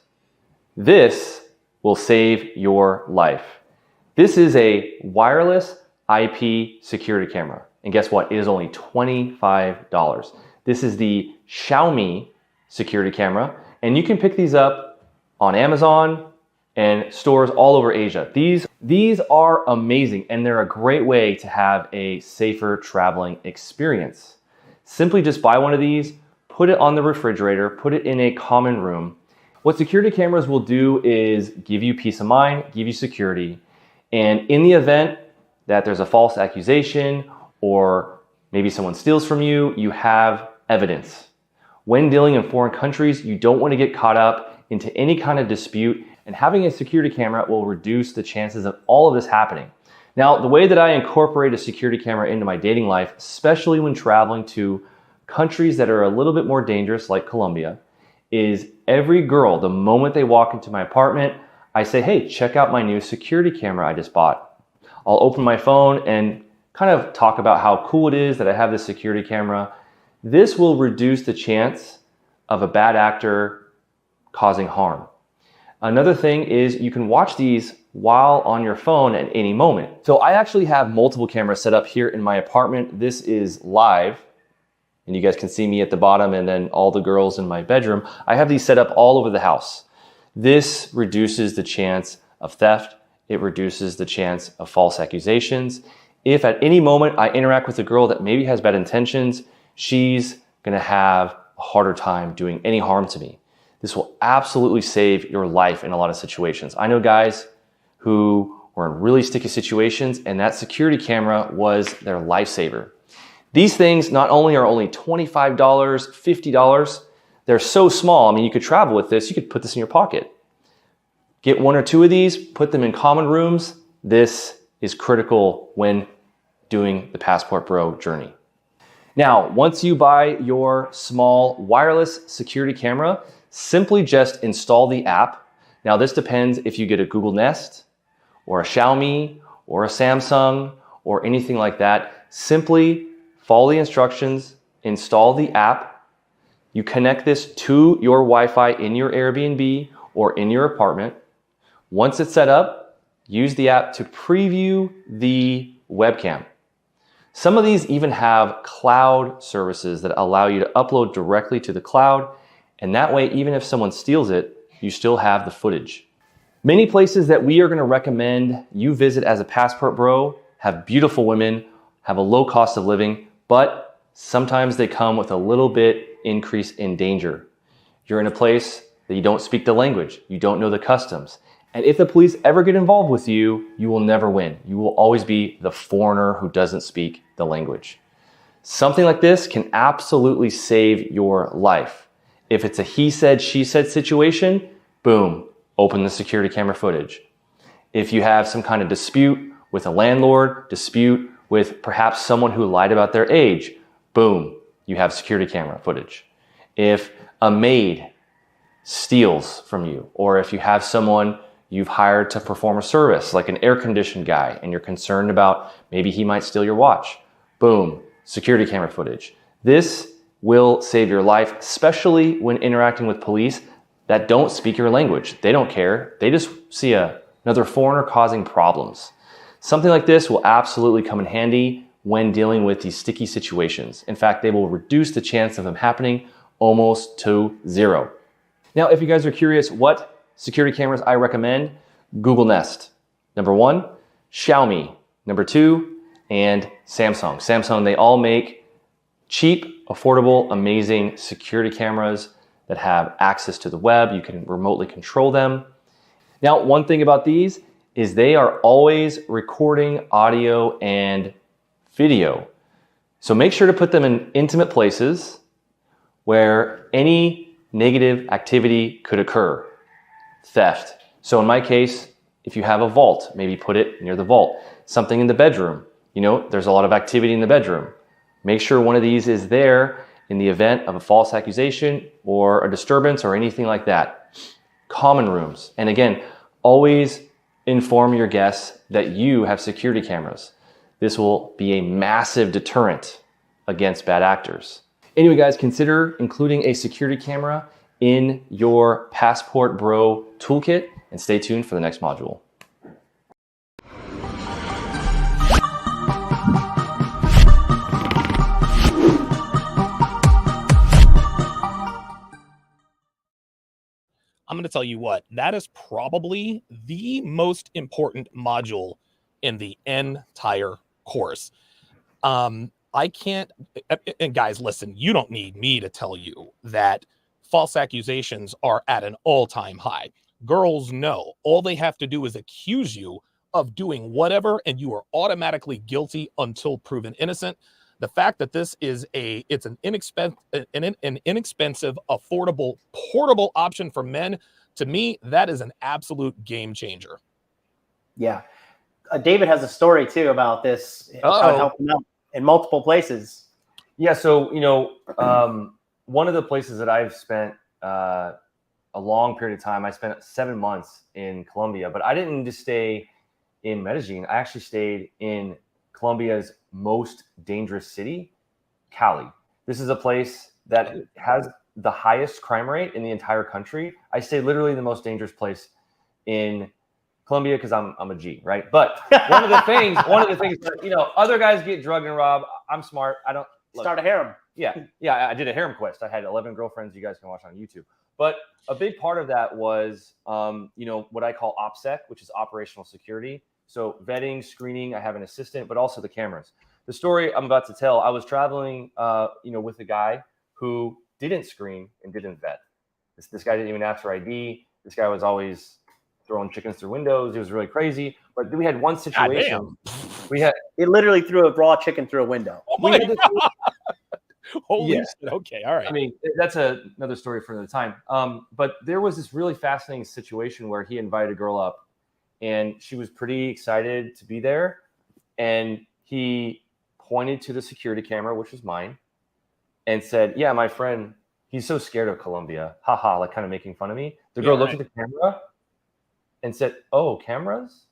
This will save your life. This is a wireless IP security camera. And guess what? It is only $25. This is the Xiaomi security camera. And you can pick these up on Amazon and stores all over Asia. These are amazing, and they're a great way to have a safer traveling experience. Simply just buy one of these, put it on the refrigerator, put it in a common room. What security cameras will do is give you peace of mind, give you security. And in the event that there's a false accusation or maybe someone steals from you, you have evidence. When dealing in foreign countries, you don't want to get caught up into any kind of dispute, and having a security camera will reduce the chances of all of this happening. Now, the way that I incorporate a security camera into my dating life, especially when traveling to countries that are a little bit more dangerous, like Colombia, is every girl, the moment they walk into my apartment, I say, hey, check out my new security camera I just bought. I'll open my phone and kind of talk about how cool it is that I have this security camera. This will reduce the chance of a bad actor causing harm. Another thing is you can watch these while on your phone at any moment. So I actually have multiple cameras set up here in my apartment. This is live, and you guys can see me at the bottom and then all the girls in my bedroom. I have these set up all over the house. This reduces the chance of theft. It reduces the chance of false accusations. If at any moment I interact with a girl that maybe has bad intentions, she's gonna have a harder time doing any harm to me. This will absolutely save your life in a lot of situations. I know guys who were in really sticky situations and that security camera was their lifesaver. These things not only are only $25, $50, they're so small. I mean, you could travel with this, you could put this in your pocket. Get one or two of these, put them in common rooms. This is critical when doing the Passport Bro journey. Now, once you buy your small wireless security camera, simply just install the app. Now, this depends if you get a Google Nest or a Xiaomi or a Samsung or anything like that. Simply follow the instructions, install the app. You connect this to your Wi-Fi in your Airbnb or in your apartment. Once it's set up, use the app to preview the webcam. Some of these even have cloud services that allow you to upload directly to the cloud, and that way, even if someone steals it, you still have the footage. Many places that we are going to recommend you visit as a Passport Bro have beautiful women, have a low cost of living, but sometimes they come with a little bit increase in danger. You're in a place that you don't speak the language, you don't know the customs. And if the police ever get involved with you, you will never win. You will always be the foreigner who doesn't speak the language. Something like this can absolutely save your life. If it's a he said, she said situation, boom, open the security camera footage. If you have some kind of dispute with a landlord, dispute with perhaps someone who lied about their age, boom, you have security camera footage. If a maid steals from you, or if you have someone you've hired to perform a service, like an air conditioned guy, and you're concerned about maybe he might steal your watch, boom, security camera footage. This will save your life, especially when interacting with police that don't speak your language. They don't care. They just see another foreigner causing problems. Something like this will absolutely come in handy when dealing with these sticky situations. In fact, they will reduce the chance of them happening almost to zero. Now, if you guys are curious what security cameras I recommend, Google Nest. Number 1, Xiaomi. Number 2, and Samsung. Samsung, they all make cheap, affordable, amazing security cameras that have access to the web. You can remotely control them. Now, one thing about these is they are always recording audio and video. So make sure to put them in intimate places where any negative activity could occur. Theft. So in my case, if you have a vault, maybe put it near the vault. Something in the bedroom. You know, there's a lot of activity in the bedroom. Make sure one of these is there in the event of a false accusation or a disturbance or anything like that. Common rooms. And again, always inform your guests that you have security cameras. This will be a massive deterrent against bad actors. Anyway, guys, consider including a security camera in your Passport Bro toolkit and stay tuned for the next module. I'm going to tell you what, that is probably the most important module in the entire course. I can't, and guys, listen, you don't need me to tell you that false accusations are at an all-time high. Girls know all they have to do is accuse you of doing whatever, and you are automatically guilty until proven innocent. The fact that this is it's an inexpensive, affordable, portable option for men, to me, that is an absolute game changer. Yeah. David has a story too about this. How it helped him out in multiple places. Yeah. So, one of the places that I've spent a long period of time, I spent 7 months in Colombia, but I didn't just stay in Medellin. I actually stayed in Colombia's most dangerous city, Cali. This is a place that has the highest crime rate in the entire country. I stayed literally in the most dangerous place in Colombia because I'm a G, right? But one of the things, other guys get drugged and robbed. I'm smart. I don't start a harem. Yeah. I did a harem quest. I had 11 girlfriends. You guys can watch on YouTube. But a big part of that was, what I call OPSEC, which is operational security. So vetting, screening. I have an assistant, but also the cameras. The story I'm about to tell, I was traveling, with a guy who didn't screen and didn't vet. This guy didn't even ask for ID. This guy was always throwing chickens through windows. It was really crazy. But then we had one situation. It literally threw a raw chicken through a window. Oh my God. Holy shit. Okay. All right. I mean, that's another story for another time. But there was this really fascinating situation where he invited a girl up and she was pretty excited to be there. And he pointed to the security camera, which was mine, and said, yeah, my friend, he's so scared of Colombia. Haha, like kind of making fun of me. The girl looked at the camera and said, oh, cameras?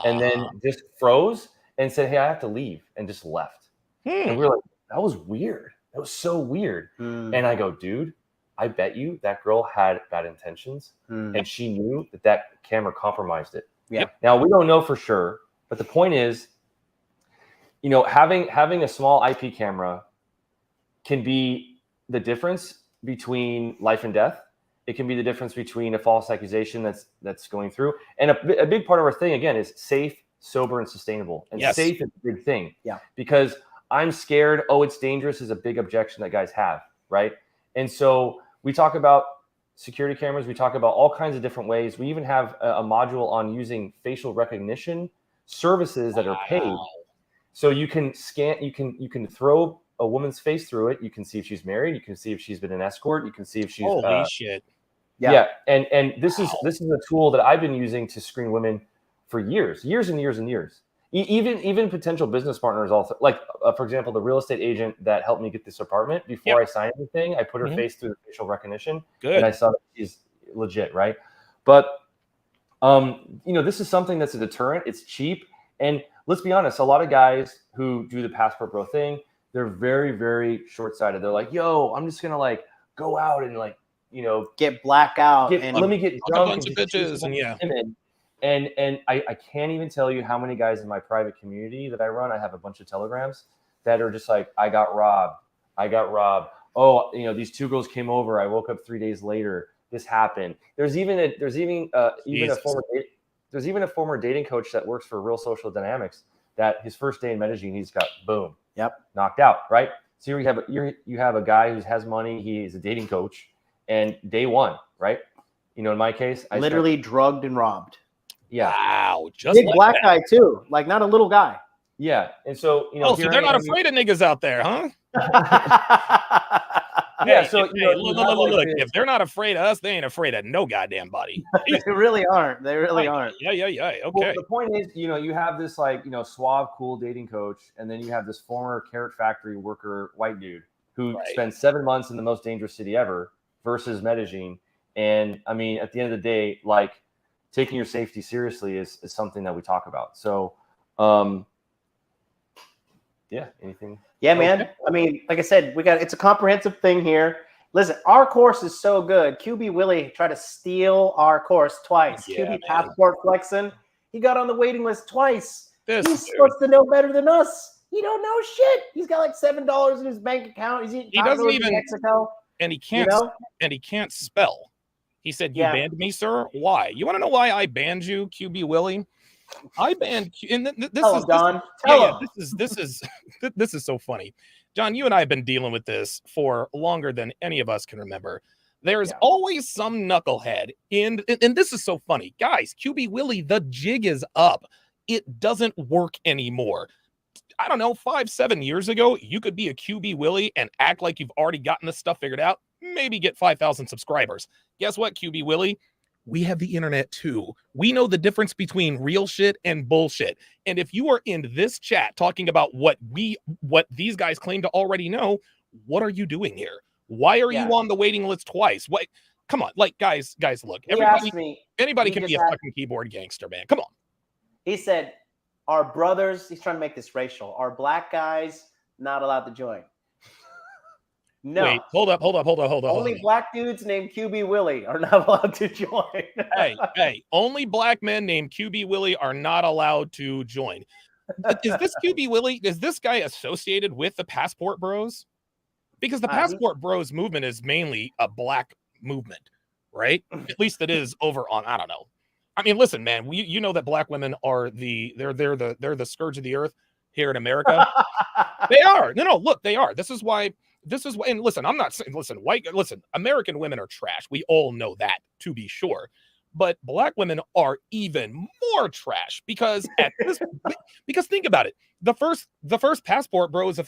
And then just froze and said, hey, I have to leave, and just left. And we were like, that was weird. That was so weird. And I go, dude, I bet you that girl had bad intentions and she knew that camera compromised it. Yeah. Now, we don't know for sure, but the point is, having a small IP camera can be the difference between life and death. It can be the difference between a false accusation that's going through. And a big part of our thing, again, is safe, sober, and sustainable. And safe is a big thing. Yeah. Because I'm scared, it's dangerous is a big objection that guys have, right? And so we talk about security cameras. We talk about all kinds of different ways. We even have a module on using facial recognition services that are paid. So you can scan, you can throw a woman's face through it. You can see if she's married. You can see if she's been an escort. You can see if she's holy shit. Yeah. And this is a tool that I've been using to screen women for years and years and years. Even potential business partners also, like for example, the real estate agent that helped me get this apartment, before I signed anything, I put her face through the facial recognition. Good. And I saw that she's legit, right? But this is something that's a deterrent. It's cheap. And let's be honest, a lot of guys who do the passport bro thing, they're very, very short-sighted. They're like, yo, I'm just gonna go out and get black out and let me get drunk a bunch of bitches and I can't even tell you how many guys in my private community that I run. I have a bunch of telegrams that are just like, I got robbed. Oh, these two girls came over. I woke up 3 days later. This happened. There's even a former dating coach that works for Real Social Dynamics that his first day in Medellin, he's got boom, knocked out, right? So you have a guy who has money. He is a dating coach, and day one, right? In my case, I literally drugged and robbed. Yeah. Wow. Just big like black that. guy too, like not a little guy. Yeah. And so, so they're not afraid of niggas out there, huh? Yeah. Hey, So look, if they're not afraid of us, they ain't afraid of no goddamn body. They really aren't. They really aren't. Yeah. Okay. Well, the point is, you have this suave, cool dating coach, and then you have this former carrot factory worker, white dude, who spent 7 months in the most dangerous city ever versus Medellin. And I mean, at the end of the day, taking your safety seriously is something that we talk about. So, anything? Yeah, man. I mean, like I said, it's a comprehensive thing here. Listen, our course is so good. QB Willie tried to steal our course twice. Yeah, QB man. Passport Flexin', he got on the waiting list twice. This He's dude. supposed to know better than us. He don't know shit. He's got like $7 in his bank account. He's eating He doesn't tacos even- in Mexico. And he can't. And he can't spell. He said, "You Yeah. banned me, sir. Why? You want to know why I banned you, QB Willie? I banned and this Tell is him, Don. yeah, Tell him. this is this is so funny. John, you and I have been dealing with this for longer than any of us can remember. There's Yeah. always some knucklehead and this is so funny. Guys, QB Willie, the jig is up. It doesn't work anymore. I don't know, 5-7 years ago, you could be a QB Willie and act like you've already gotten this stuff figured out, maybe get 5,000 subscribers. Guess what, QB Willie? We have the internet too. We know the difference between real shit and bullshit. And if you are in this chat talking about what these guys claim to already know, what are you doing here? Why are you on the waiting list twice? What? Come on, like guys, look. He asked me. Anybody he can be a just had- fucking keyboard gangster, man. Come on. He said, "Our brothers." He's trying to make this racial. Our black guys not allowed to join. No. Wait, hold up. Only black dudes named QB Willie are not allowed to join. hey, only black men named QB Willie are not allowed to join. Is this QB Willie? Is this guy associated with the Passport Bros? Because the Passport Bros movement is mainly a black movement, right? At least it is over on, I don't know. I mean, listen, man, you know that black women are they're the scourge of the earth here in America. They are. No, look, they are. This is why, and listen, I'm not saying, listen, American women are trash. We all know that, to be sure. But black women are even more trash because because think about it. The first Passport Bros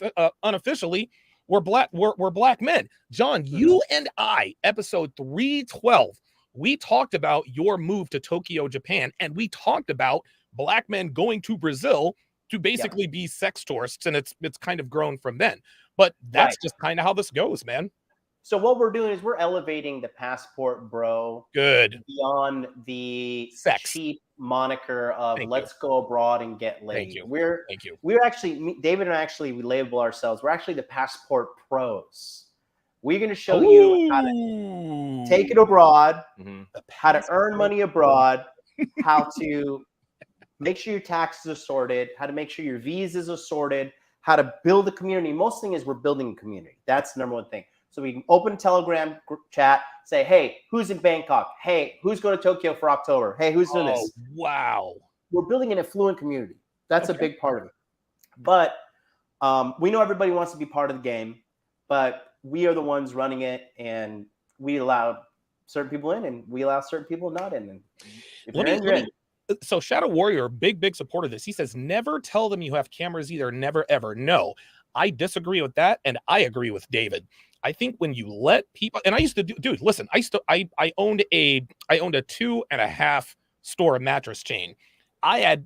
unofficially were black men. John, you and I, episode 312, we talked about your move to Tokyo, Japan, and we talked about black men going to Brazil to basically be sex tourists, and it's kind of grown from then. But that's just kind of how this goes, man. So what we're doing is we're elevating the Passport Bro beyond the cheap moniker of let's go abroad and get laid. Thank you. We're actually, David and I actually, we label ourselves, we're actually the Passport Pros. We're going to show you how to take it abroad, how to earn money abroad, how to make sure your taxes are sorted, how to make sure your visas are sorted, how to build a community. Most thing is we're building a community. That's the number one thing. So we can open Telegram chat, say, hey, who's in Bangkok? Hey, who's going to Tokyo for October? Hey, who's doing this? Wow. We're building an affluent community. That's a big part of it. But we know everybody wants to be part of the game, but we are the ones running it, and we allow certain people in, and we allow certain people not in. And if you're in, you're in. So Shadow Warrior, big supporter of this. He says, never tell them you have cameras either. Never, ever. No, I disagree with that. And I agree with David. I think when you let people, and I used to do, dude, listen, I owned a 2.5 store mattress chain. I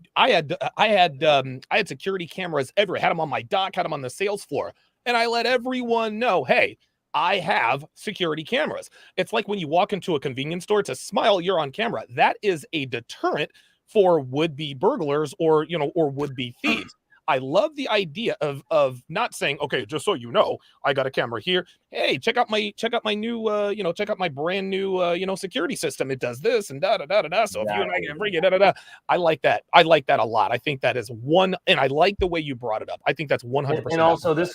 had security cameras everywhere. Had them on my dock, had them on the sales floor. And I let everyone know, hey, I have security cameras. It's like when you walk into a convenience store, to smile, you're on camera. That is a deterrent for would-be burglars or would-be thieves. I love the idea of not saying, okay, just so you know, I got a camera here. Hey, check out my new, check out my brand new, security system. It does this and da da da da da. So if you and I can bring it, da da da. I like that. I like that a lot. I think that is one, and I like the way you brought it up. I think that's 100%. And also, this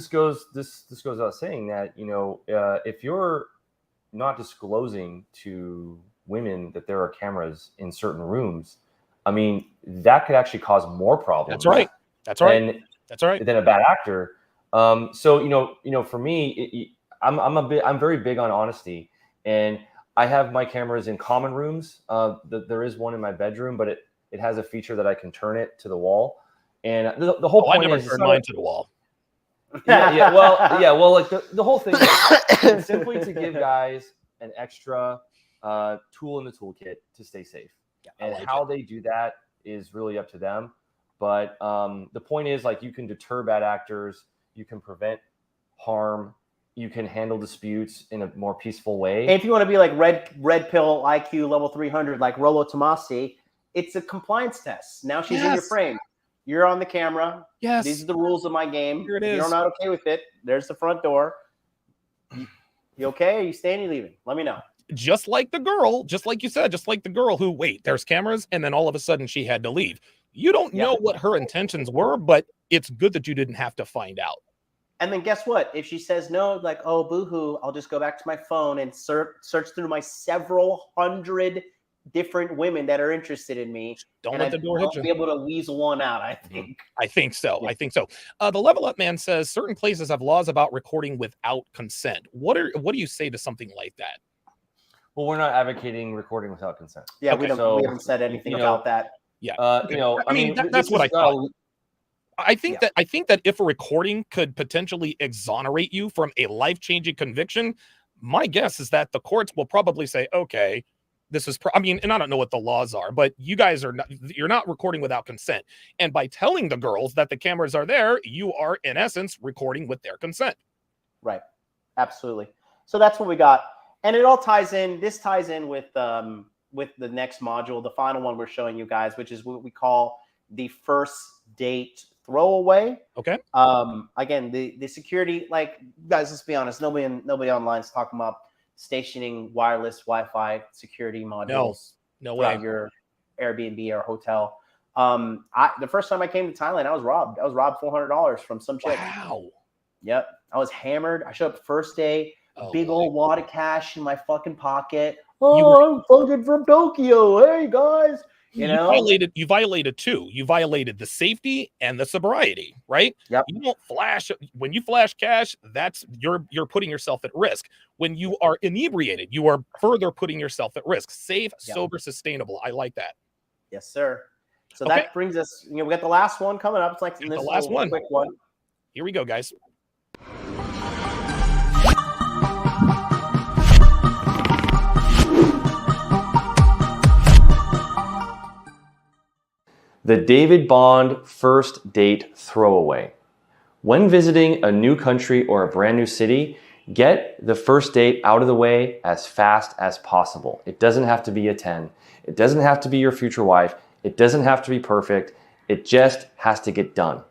goes without saying that if you're not disclosing to women that there are cameras in certain rooms, I mean, that could actually cause more problems. That's right. That's right. That's right. Than a bad actor. So for me, I'm very big on honesty, and I have my cameras in common rooms. There is one in my bedroom, but it has a feature that I can turn it to the wall, and the whole point I never is turned mine to the wall. Well, like the whole thing is simply to give guys an extra tool in the toolkit to stay safe, and how they do that is really up to them. But the point is, like, you can deter bad actors, you can prevent harm, you can handle disputes in a more peaceful way. And if you want to be like red pill IQ level 300, like Rolo Tomasi, it's a compliance test. Now she's in your frame. You're on the camera. Yes. These are the rules of my game. Here it is. If you're not okay with it, there's the front door. You okay? Are you staying? Are you leaving? Let me know. Just like the girl, just like you said, just like the girl who, wait, there's cameras, and then all of a sudden she had to leave. You don't know what her intentions were, but it's good that you didn't have to find out. And then guess what? If she says no, like, oh, boo-hoo, I'll just go back to my phone and search through my several hundred different women that are interested in me. Don't and let the door hit I'll you. be able to weasel one out, I think. I think so. Yeah. I think so. The Level Up Man says certain places have laws about recording without consent. What do you say to something like that? Well, we're not advocating recording without consent. Yeah, Okay. we haven't said anything about that. Yeah. I mean, that's what I thought. I think Yeah. that if a recording could potentially exonerate you from a life-changing conviction, my guess is that the courts will probably say, okay, this is, and I don't know what the laws are, but you guys you're not recording without consent. And by telling the girls that the cameras are there, you are in essence recording with their consent. Right. Absolutely. So that's what we got. And it all ties in. This ties in with the next module, the final one we're showing you guys, which is what we call the first date throwaway. Okay. Again, the security, like, guys, let's be honest, nobody online is talking about stationing wireless Wi-Fi security modules No way. throughout your Airbnb or hotel. The first time I came to Thailand, I was robbed. I was robbed $400 from some chick. Wow. Yep. I was hammered. I showed up first day, Oh, big boy. old wad of cash in my fucking pocket. You were- I'm fucking from Tokyo. Hey guys. You know, you violated two. You violated the safety and the sobriety, right? Yep. You don't flash when you flash cash, that's you're putting yourself at risk. When you are inebriated, you are further putting yourself at risk. Safe, Yep. sober, sustainable. I like that. Yes, sir. So Okay. that brings us, we got the last one coming up. It's like The this last little one. quick one. Here we go, guys. The David Bond first date throwaway. When visiting a new country or a brand new city, get the first date out of the way as fast as possible. It doesn't have to be a 10. It doesn't have to be your future wife. It doesn't have to be perfect. It just has to get done.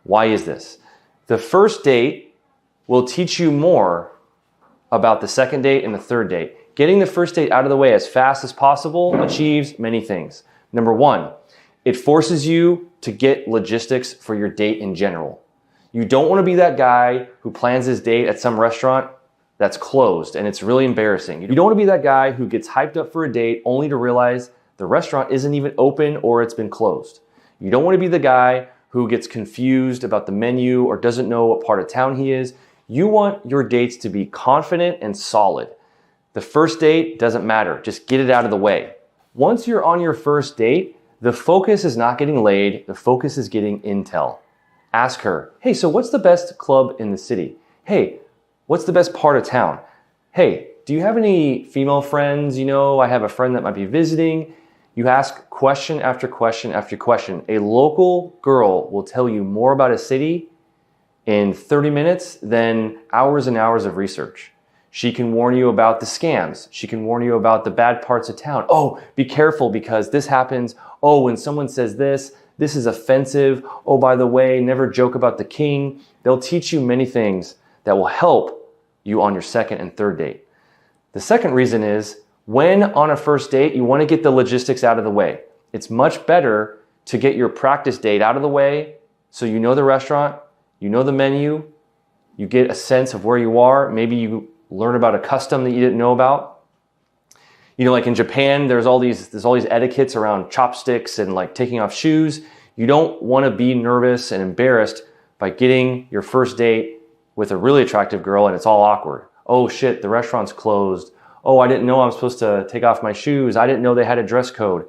Why is this? The first date will teach you more about the second date and the third date. Getting the first date out of the way as fast as possible achieves many things. Number one, it forces you to get logistics for your date in general. You don't want to be that guy who plans his date at some restaurant that's closed and it's really embarrassing. You don't want to be that guy who gets hyped up for a date only to realize the restaurant isn't even open or it's been closed. You don't want to be the guy who gets confused about the menu or doesn't know what part of town he is. You want your dates to be confident and solid. The first date doesn't matter. Just get it out of the way. Once you're on your first date, the focus is not getting laid. The focus is getting intel. Ask her, hey, so what's the best club in the city? Hey, what's the best part of town? Hey, do you have any female friends? You know, I have a friend that might be visiting. You ask question after question after question. A local girl will tell you more about a city in 30 minutes than hours and hours of research. She can warn you about the scams. She can warn you about the bad parts of town. Oh, be careful because this happens. Oh, when someone says this is offensive. Oh, by the way, never joke about the king. They'll teach you many things that will help you on your second and third date. The second reason is when on a first date, you want to get the logistics out of the way. It's much better to get your practice date out of the way so you know the restaurant, you know the menu, you get a sense of where you are. Maybe you learn about a custom that you didn't know about. You know, like in Japan, there's all these etiquettes around chopsticks and like taking off shoes. You don't want to be nervous and embarrassed by getting your first date with a really attractive girl and it's all awkward. Oh shit, the restaurant's closed. Oh, I didn't know I'm supposed to take off my shoes. I didn't know they had a dress code.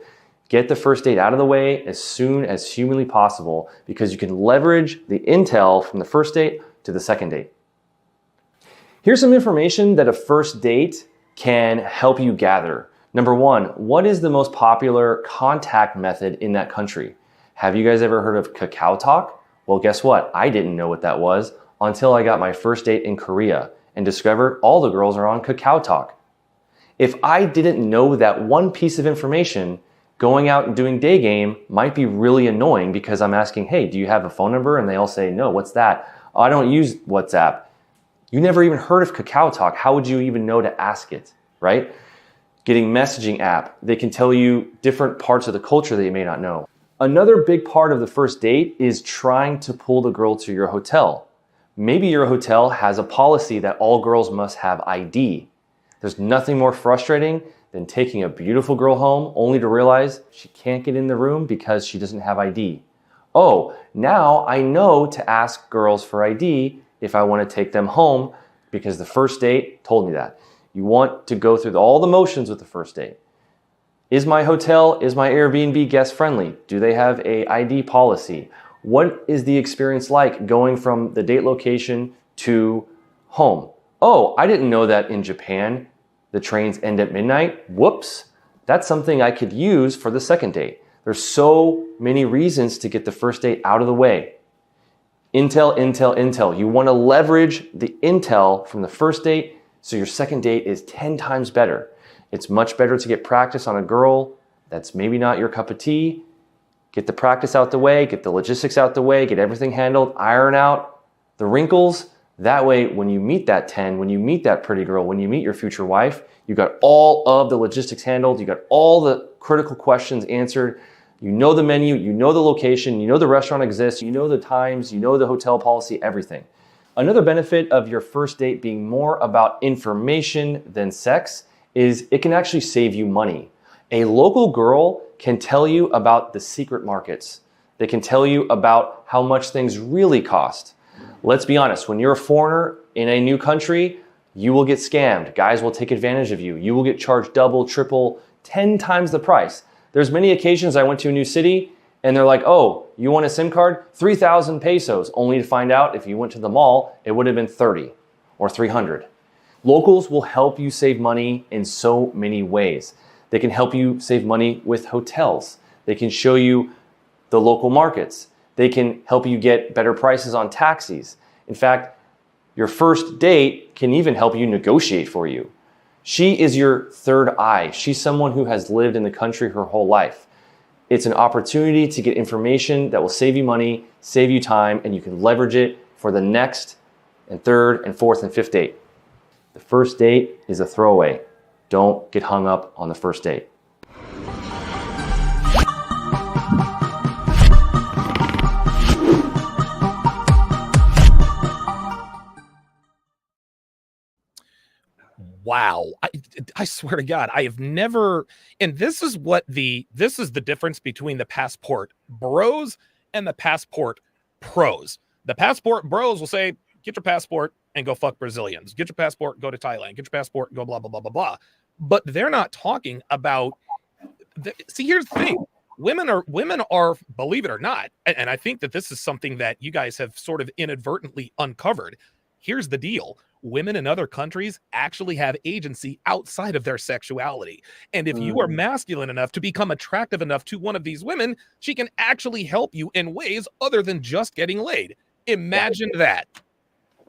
Get the first date out of the way as soon as humanly possible because you can leverage the intel from the first date to the second date. Here's some information that a first date can help you gather. Number one, what is the most popular contact method in that country? Have you guys ever heard of KakaoTalk? Well, guess what? I didn't know what that was until I got my first date in Korea and discovered all the girls are on KakaoTalk. If I didn't know that one piece of information, going out and doing day game might be really annoying because I'm asking, hey, do you have a phone number? And they all say, no, what's that? Oh, I don't use WhatsApp. You never even heard of KakaoTalk. How would you even know to ask it, right? Getting messaging app. They can tell you different parts of the culture that you may not know. Another big part of the first date is trying to pull the girl to your hotel. Maybe your hotel has a policy that all girls must have ID. There's nothing more frustrating than taking a beautiful girl home only to realize she can't get in the room because she doesn't have ID. Oh, now I know to ask girls for ID if I want to take them home because the first date told me that. You want to go through all the motions with the first date. Is my hotel, is my Airbnb guest friendly? Do they have a ID policy? What is the experience like going from the date location to home? Oh, I didn't know that in Japan the trains end at midnight. Whoops. That's something I could use for the second date. There's so many reasons to get the first date out of the way. Intel, intel, intel. You want to leverage the intel from the first date so your second date is 10 times better. It's much better to get practice on a girl that's maybe not your cup of tea. Get the practice out the way, get the logistics out the way, get everything handled, iron out the wrinkles. That way, when you meet that 10, when you meet that pretty girl, when you meet your future wife, you got all of the logistics handled, you got all the critical questions answered, you know the menu, you know the location, you know the restaurant exists, you know the times, you know the hotel policy, everything. Another benefit of your first date being more about information than sex is it can actually save you money. A local girl can tell you about the secret markets. They can tell you about how much things really cost. Let's be honest, when you're a foreigner in a new country, you will get scammed. Guys will take advantage of you. You will get charged double, triple, 10 times the price. There's many occasions I went to a new city and they're like, oh, you want a SIM card? 3,000 pesos, only to find out if you went to the mall, it would have been 30 or 300. Locals will help you save money in so many ways. They can help you save money with hotels. They can show you the local markets. They can help you get better prices on taxis. In fact, your first date can even help you negotiate for you. She is your third eye. She's someone who has lived in the country her whole life. It's an opportunity to get information that will save you money, save you time, and you can leverage it for the next and third and fourth and fifth date. The first date is a throwaway. Don't get hung up on the first date. Wow. I swear to God, I have never, and this is the difference between the passport bros and the passport pros. The passport bros will say, get your passport and go fuck Brazilians. Get your passport, go to Thailand. Get your passport, go blah, blah, blah, blah, blah. But they're not talking about, see, here's the thing. Women are, believe it or not, and I think that this is something that you guys have sort of inadvertently uncovered. Here's the deal. Women in other countries actually have agency outside of their sexuality. And if you are masculine enough to become attractive enough to one of these women, she can actually help you in ways other than just getting laid. Imagine that.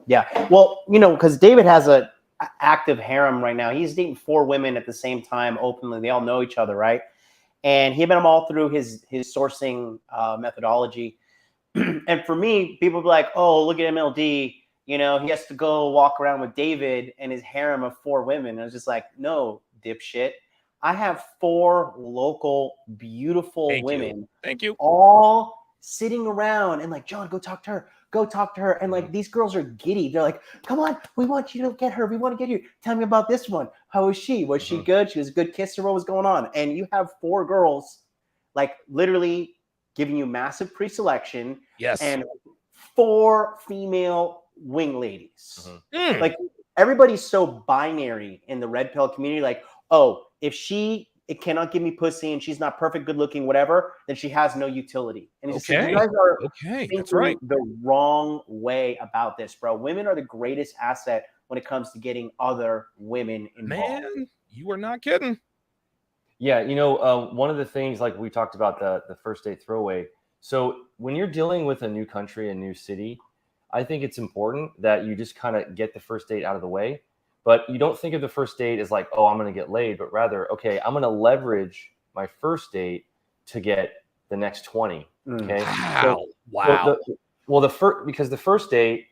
Yeah. Well, because David has a active harem right now. He's dating 4 women at the same time openly. They all know each other, right? And he met them all through his sourcing methodology. And for me, people be like, oh, look at MLD. He has to go walk around with David and his harem of 4 women. And I was just like, no, dipshit. I have 4 local, beautiful women. Thank you. All sitting around and like, John, go talk to her. Go talk to her. And like, these girls are giddy. They're like, come on, we want you to get her. We want to get you. Tell me about this one. How was she? Was she good? She was a good kisser. What was going on? And you have 4 girls, like literally giving you massive pre-selection. Yes. And 4 female wing ladies. Like everybody's so binary in the red pill community. Like, oh, if it cannot give me pussy and she's not perfect, good looking, whatever, then she has no utility. And it's just, you guys are thinking that's right. the wrong way about this, bro. Women are the greatest asset when it comes to getting other women involved. Man, you are not kidding. Yeah, one of the things, like we talked about the first date throwaway. So when you're dealing with a new country, a new city, I think it's important that you just kind of get the first date out of the way. But you don't think of the first date as like, oh, I'm going to get laid, but rather, okay, I'm going to leverage my first date to get the next 20. Okay. Wow. Because the first date,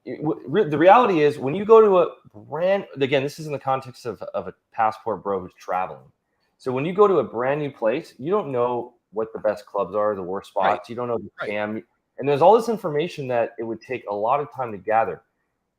the reality is when you go to a brand, again, this is in the context of a passport bro who's traveling. So when you go to a brand new place, you don't know what the best clubs are, the worst spots. Right. You don't know the scam. Right. And there's all this information that it would take a lot of time to gather.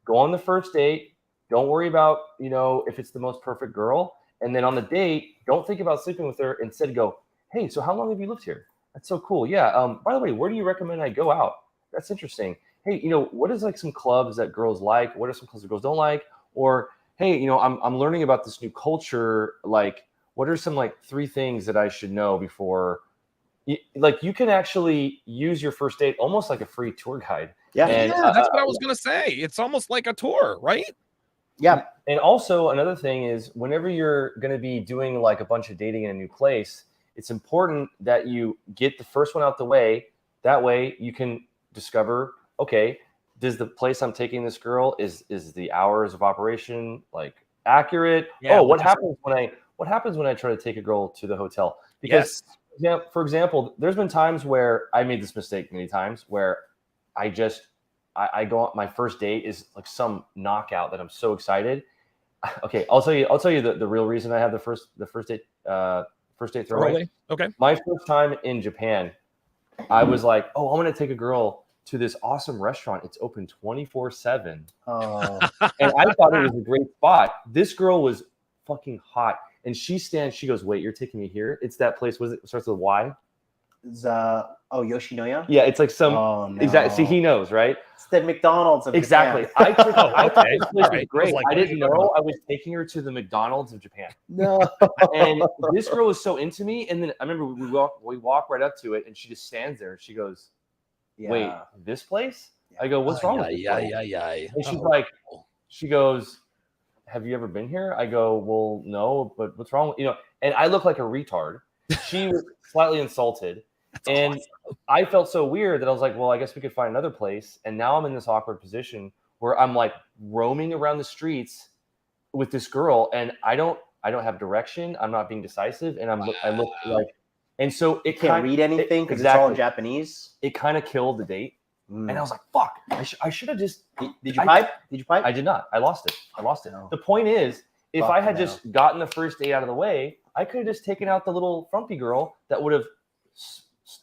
Go on the first date. Don't worry about, if it's the most perfect girl. And then on the date, don't think about sleeping with her. Instead, go, hey, so how long have you lived here? That's so cool. Yeah. By the way, where do you recommend I go out? That's interesting. Hey, what is like some clubs that girls like? What are some clubs that girls don't like? Or, hey, I'm learning about this new culture. Like, what are some like 3 things that I should know before? You can actually use your first date almost like a free tour guide. Yeah. And, That's what I was going to say. It's almost like a tour, right? Yeah. And also another thing is whenever you're going to be doing like a bunch of dating in a new place, it's important that you get the first one out the way. That way you can discover, okay, does the place I'm taking this girl is the hours of operation like accurate? Yeah, what happens when I try to take a girl to the hotel? Because for example, there's been times where I made this mistake many times where I go on my first date is like some knockout that I'm so excited. Okay, I'll tell you the real reason I have the first date throwaway. Okay. My first time in Japan, I was like, oh, I'm gonna take a girl to this awesome restaurant. It's open 24/7. Oh. And I thought it was a great spot. This girl was fucking hot. And she goes, wait, you're taking me here? It's that place, it starts with Y? Yoshinoya? Yeah, it's like some no. Exactly. See, he knows, right? It's the McDonald's of Exactly. Japan. I thought this place was great. Like, I didn't know I was taking her to the McDonald's of Japan. No. And this girl was so into me. And then I remember we walk right up to it, and she just stands there. And she goes, wait, this place? I go, what's wrong with this place? And she's like, she goes, have you ever been here? I go, well, no, but what's wrong? And I look like a retard. She was slightly insulted. And awesome. I felt so weird that I was like, well, I guess we could find another place. And now I'm in this awkward position where I'm like roaming around the streets with this girl, and I don't have direction. I'm not being decisive, and I look like, and so it can't read anything because it's all in Japanese. It kind of killed the date. And I was like, fuck, I should have just. Did you pipe? I did not. I lost it. No. The point is, if I had just gotten the first date out of the way, I could have just taken out the little frumpy girl that would have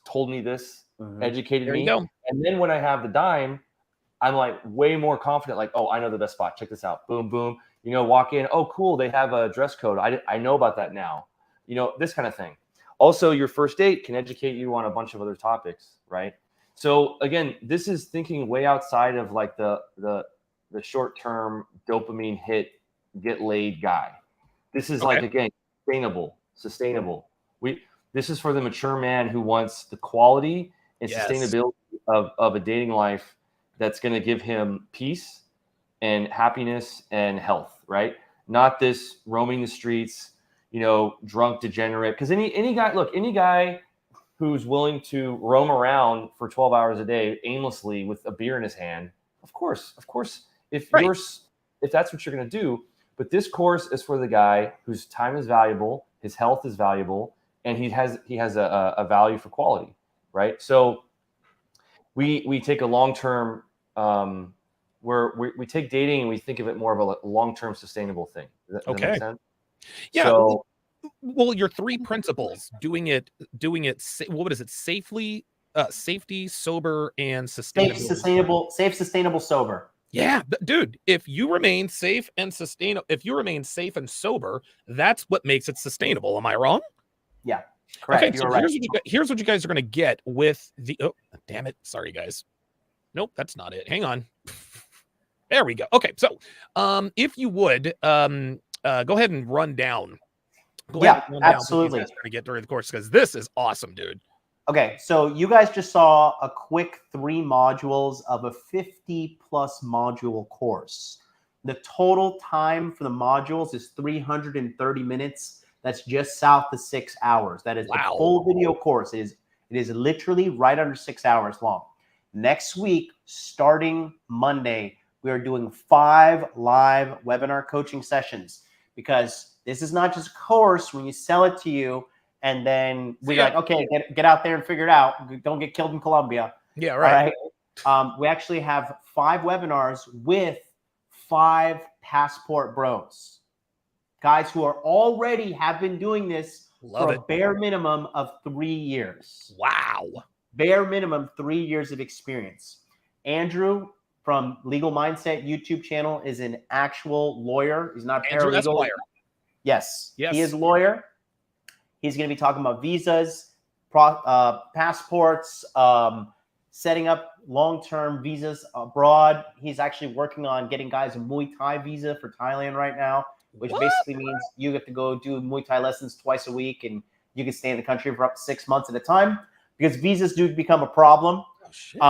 told me this, educated me. And then when I have the dime, I'm like way more confident. Like, oh, I know the best spot. Check this out. Boom, boom. Walk in. Oh, cool. They have a dress code. I know about that now. This kind of thing. Also, your first date can educate you on a bunch of other topics, right? So again, this is thinking way outside of like the short-term dopamine hit, get laid guy. This is like, again, sustainable. This is for the mature man who wants the quality and sustainability of a dating life that's going to give him peace and happiness and health, right? Not this roaming the streets, drunk degenerate. Because any guy who's willing to roam around for 12 hours a day aimlessly with a beer in his hand, of course, if that's what you're going to do. But this course is for the guy whose time is valuable, his health is valuable, and he has a value for quality, right? So we take a long-term where we take dating and we think of it more of a long-term sustainable thing. Does that make sense? Yeah. So, well, your 3 principles: doing it. What is it? Safely, safety, sober, and sustainable. Safe, sustainable, sober. Yeah, dude. If you remain safe and sober, that's what makes it sustainable. Am I wrong? Yeah, correct. Okay, so here's what you guys are going to get with the. Oh, damn it! Sorry, guys. Nope, that's not it. Hang on. There we go. Okay, so if you would go ahead and run down. Absolutely. Going to get during the course because this is awesome, dude. Okay, so you guys just saw a quick 3 modules of a 50-plus module course. The total time for the modules is 330 minutes. That's just south of 6 hours. That is the full video course. It is literally right under 6 hours long. Next week, starting Monday, we are doing 5 live webinar coaching sessions because this is not just a course when you sell it to you and then we're like, okay, get out there and figure it out. Don't get killed in Colombia. Yeah, right. All right? We actually have 5 webinars with 5 passport bros. Guys who are already have been doing this for a bare minimum of 3 years. Wow. Bare minimum 3 years of experience. Andrew from Legal Mindset YouTube channel is an actual lawyer. He's not paralegal. Yes. Yes. He is a lawyer. He's going to be talking about visas, passports, setting up long-term visas abroad. He's actually working on getting guys a Muay Thai visa for Thailand right now, which What? basically means you get to go do Muay Thai lessons twice a week, and you can stay in the country for up to 6 months at a time because visas do become a problem. Oh, shit.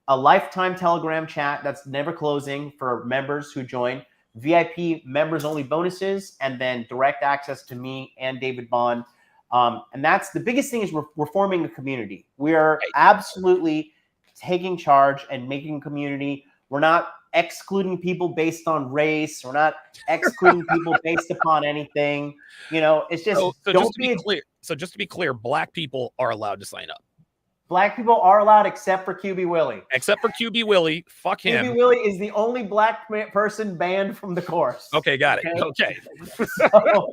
A lifetime Telegram chat that's never closing for members who join, VIP members only bonuses, and then direct access to me and David Bond. And that's the biggest thing is we're forming a community. We are absolutely taking charge and making a community. We're not excluding people based on race. We're not excluding people based upon anything. You know, it's just just to be clear, black people are allowed to sign up. Black people are allowed except for QB Willie. Except for QB Willie. Fuck him. QB Willie is the only black person banned from the course. Okay, got it. Okay. So,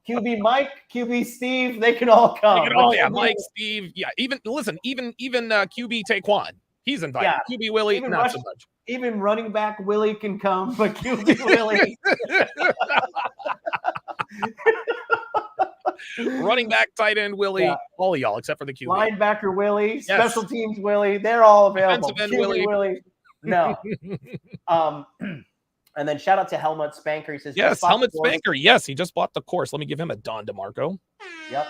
QB Mike, QB Steve, they can all come. Mike, Steve, even QB Taekwon, he's invited. Yeah. QB Willie, not so much. Even running back Willie can come, but QB Willie. Running back, tight end Willie, all of y'all except for the QB. Linebacker Willie, special teams Willie, they're all available. Defensive end Willie. No. And then shout out to Helmut Spanker. He says, yes, Helmut Spanker. Yes, he just bought the course. Let me give him a Don DeMarco. Yep.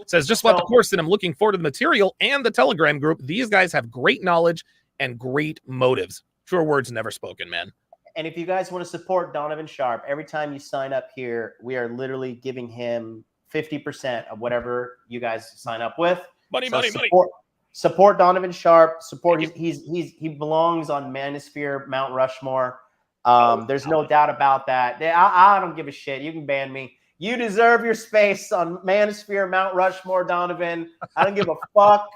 It says, just bought the course and I'm looking forward to the material and the Telegram group. These guys have great knowledge and great motives. Truer words never spoken, man. And if you guys want to support Donovan Sharp, every time you sign up here, we are literally giving him 50% of whatever you guys sign up with. Money. Support Donovan Sharp. Support. He belongs on Manosphere, Mount Rushmore. There's no doubt about that. I don't give a shit. You can ban me. You deserve your space on Manosphere, Mount Rushmore, Donovan. I don't give a fuck.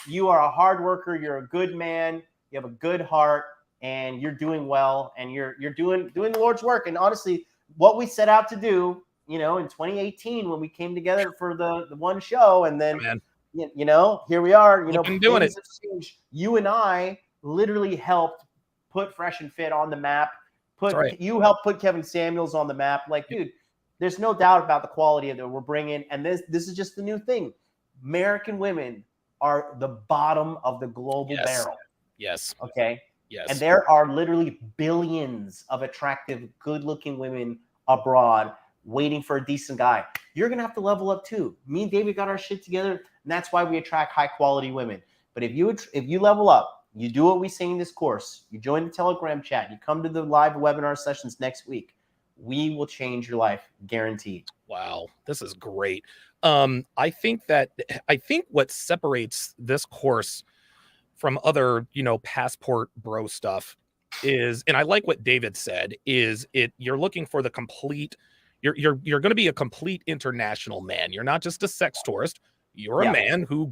You are a hard worker. You're a good man. You have a good heart, and you're doing well, and you're doing the Lord's work. And honestly, what we set out to do, in 2018 when we came together for the one show, and then here we are. Doing it. You and I literally helped put Fresh and Fit on the map. You helped put Kevin Samuels on the map. Like, dude, there's no doubt about the quality of that we're bringing. And this is just the new thing. American women are the bottom of the global barrel. Yes. Okay. Yes. And there are literally billions of attractive, good-looking women abroad waiting for a decent guy. You're going to have to level up too. Me and David got our shit together, and that's why we attract high-quality women. But if you level up, you do what we say in this course, you join the Telegram chat, you come to the live webinar sessions next week, we will change your life, guaranteed. Wow, this is great. I think what separates this course from other, passport bro stuff is, and I like what David said, is you're looking for the complete, you're going to be a complete international man. You're not just a sex tourist. You're a man who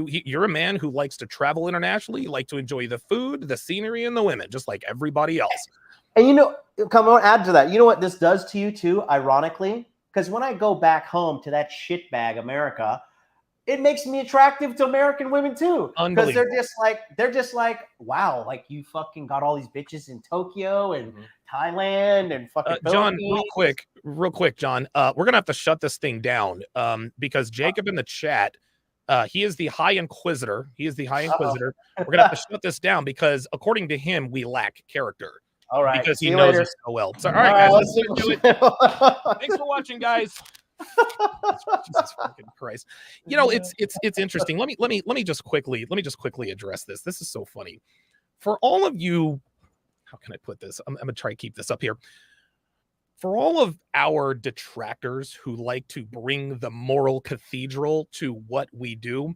you're a man who likes to travel internationally. You like to enjoy the food, the scenery, and the women, just like everybody else. And come on, add to that. You know what this does to you too, ironically? Because when I go back home to that shitbag America, it makes me attractive to American women too. Because they're just like, wow, like you fucking got all these bitches in Tokyo and Thailand and fucking John, real quick, John. We're gonna have to shut this thing down because Jacob in the chat, he is the High Inquisitor. We're gonna have to shut this down because according to him, we lack character. All right. Because he knows us so well. So, all right, guys, let's do it. Thanks for watching, guys. Jesus fucking Christ. It's interesting. Let me just quickly address this. This is so funny. For all of you, how can I put this? I'm gonna try to keep this up here. For all of our detractors who like to bring the moral cathedral to what we do,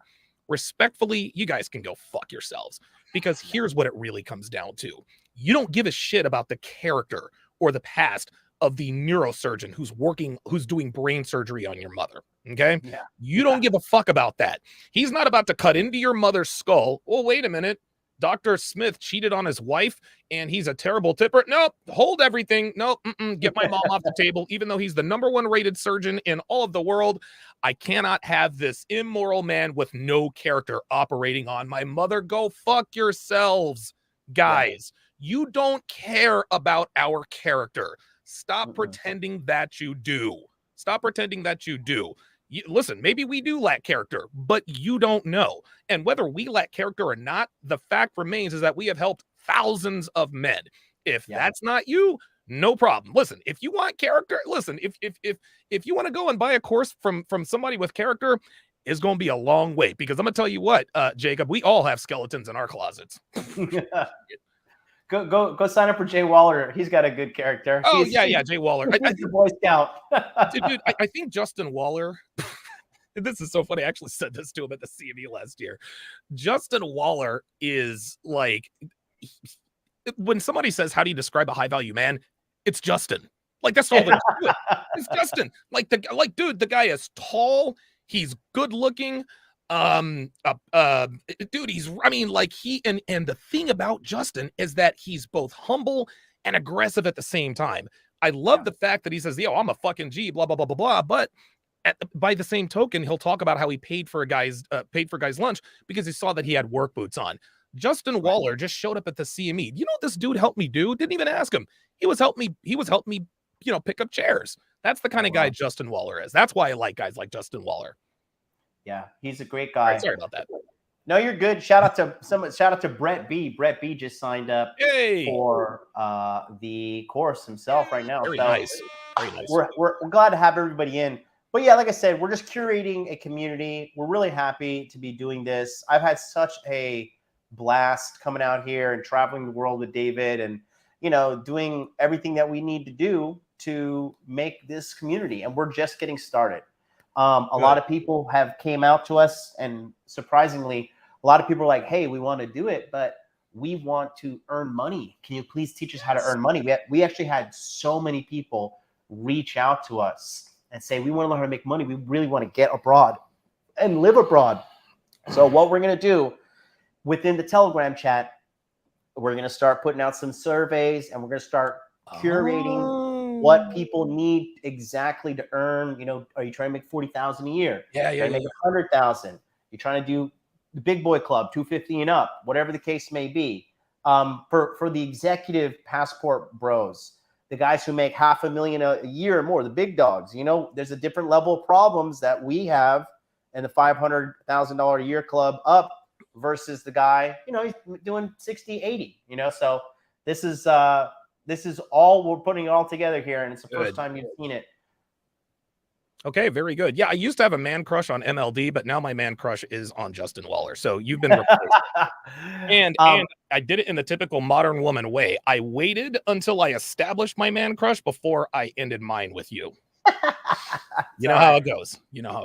respectfully, you guys can go fuck yourselves. Because here's what it really comes down to. You don't give a shit about the character or the past of the neurosurgeon who's doing brain surgery on your mother. Okay. Yeah. You don't give a fuck about that. He's not about to cut into your mother's skull. Well, wait a minute. Dr. Smith cheated on his wife and he's a terrible tipper. Nope. Hold everything. Nope. Get my mom off the table. Even though he's the #1 rated surgeon in all of the world, I cannot have this immoral man with no character operating on my mother. Go fuck yourselves, guys. You don't care about our character. Stop pretending that you do. Stop pretending that you do. Listen, maybe we do lack character, but you don't know. And whether we lack character or not, the fact remains is that we have helped thousands of men. If that's not you, no problem. Listen, if you want character, listen, if you want to go and buy a course from somebody with character, it's going to be a long wait, because I'm going to tell you what, Jacob, we all have skeletons in our closets. Go sign up for Jay Waller. He's got a good character. Oh, yeah, Jay Waller. He's the Boy Scout. Dude, I think Justin Waller, this is so funny. I actually said this to him at the CME last year. Justin Waller is like, when somebody says, how do you describe a high value man? It's Justin. Like, that's all there is to it. It's Justin. Dude, the guy is tall. He's good looking. Dude, and the thing about Justin is that he's both humble and aggressive at the same time. I love the fact that he says, I'm a fucking G, blah, blah, blah, blah, blah. But by the same token, he'll talk about how he paid for guys lunch because he saw that he had work boots on. Justin Waller just showed up at the CME. You know what this dude helped me do? Didn't even ask him. He was helping me, pick up chairs. That's the kind of guy Justin Waller is. That's why I like guys like Justin Waller. Yeah, he's a great guy. Right, sorry about that. No, you're good. Shout out to Brett B. Brett B just signed up for the course himself right now. Very nice. Very nice. We're glad to have everybody in. But yeah, like I said, we're just curating a community. We're really happy to be doing this. I've had such a blast coming out here and traveling the world with David, and doing everything that we need to do to make this community. And we're just getting started. A lot of people have came out to us, and surprisingly, a lot of people are like, hey, we want to do it, but we want to earn money. Can you please teach us how to earn money? We actually had so many people reach out to us and say, we want to learn how to make money. We really want to get abroad and live abroad. So what we're going to do within the Telegram chat, we're going to start putting out some surveys, and we're going to start curating what people need exactly to earn. Are you trying to make $40,000 a year? Yeah. Make $100,000. You're trying to do the big boy club, 250 and up, whatever the case may be. For the executive passport bros, the guys who make $500,000 a year or more, the big dogs, there's a different level of problems that we have in the $500,000 a year club up versus the guy, he's doing 60, 80, so this is all, we're putting it all together here, and it's the first time you've seen it. Okay, very good. Yeah, I used to have a man crush on MLD, but now my man crush is on Justin Waller. So you've been replaced. and I did it in the typical modern woman way. I waited until I established my man crush before I ended mine with you. You know how it goes.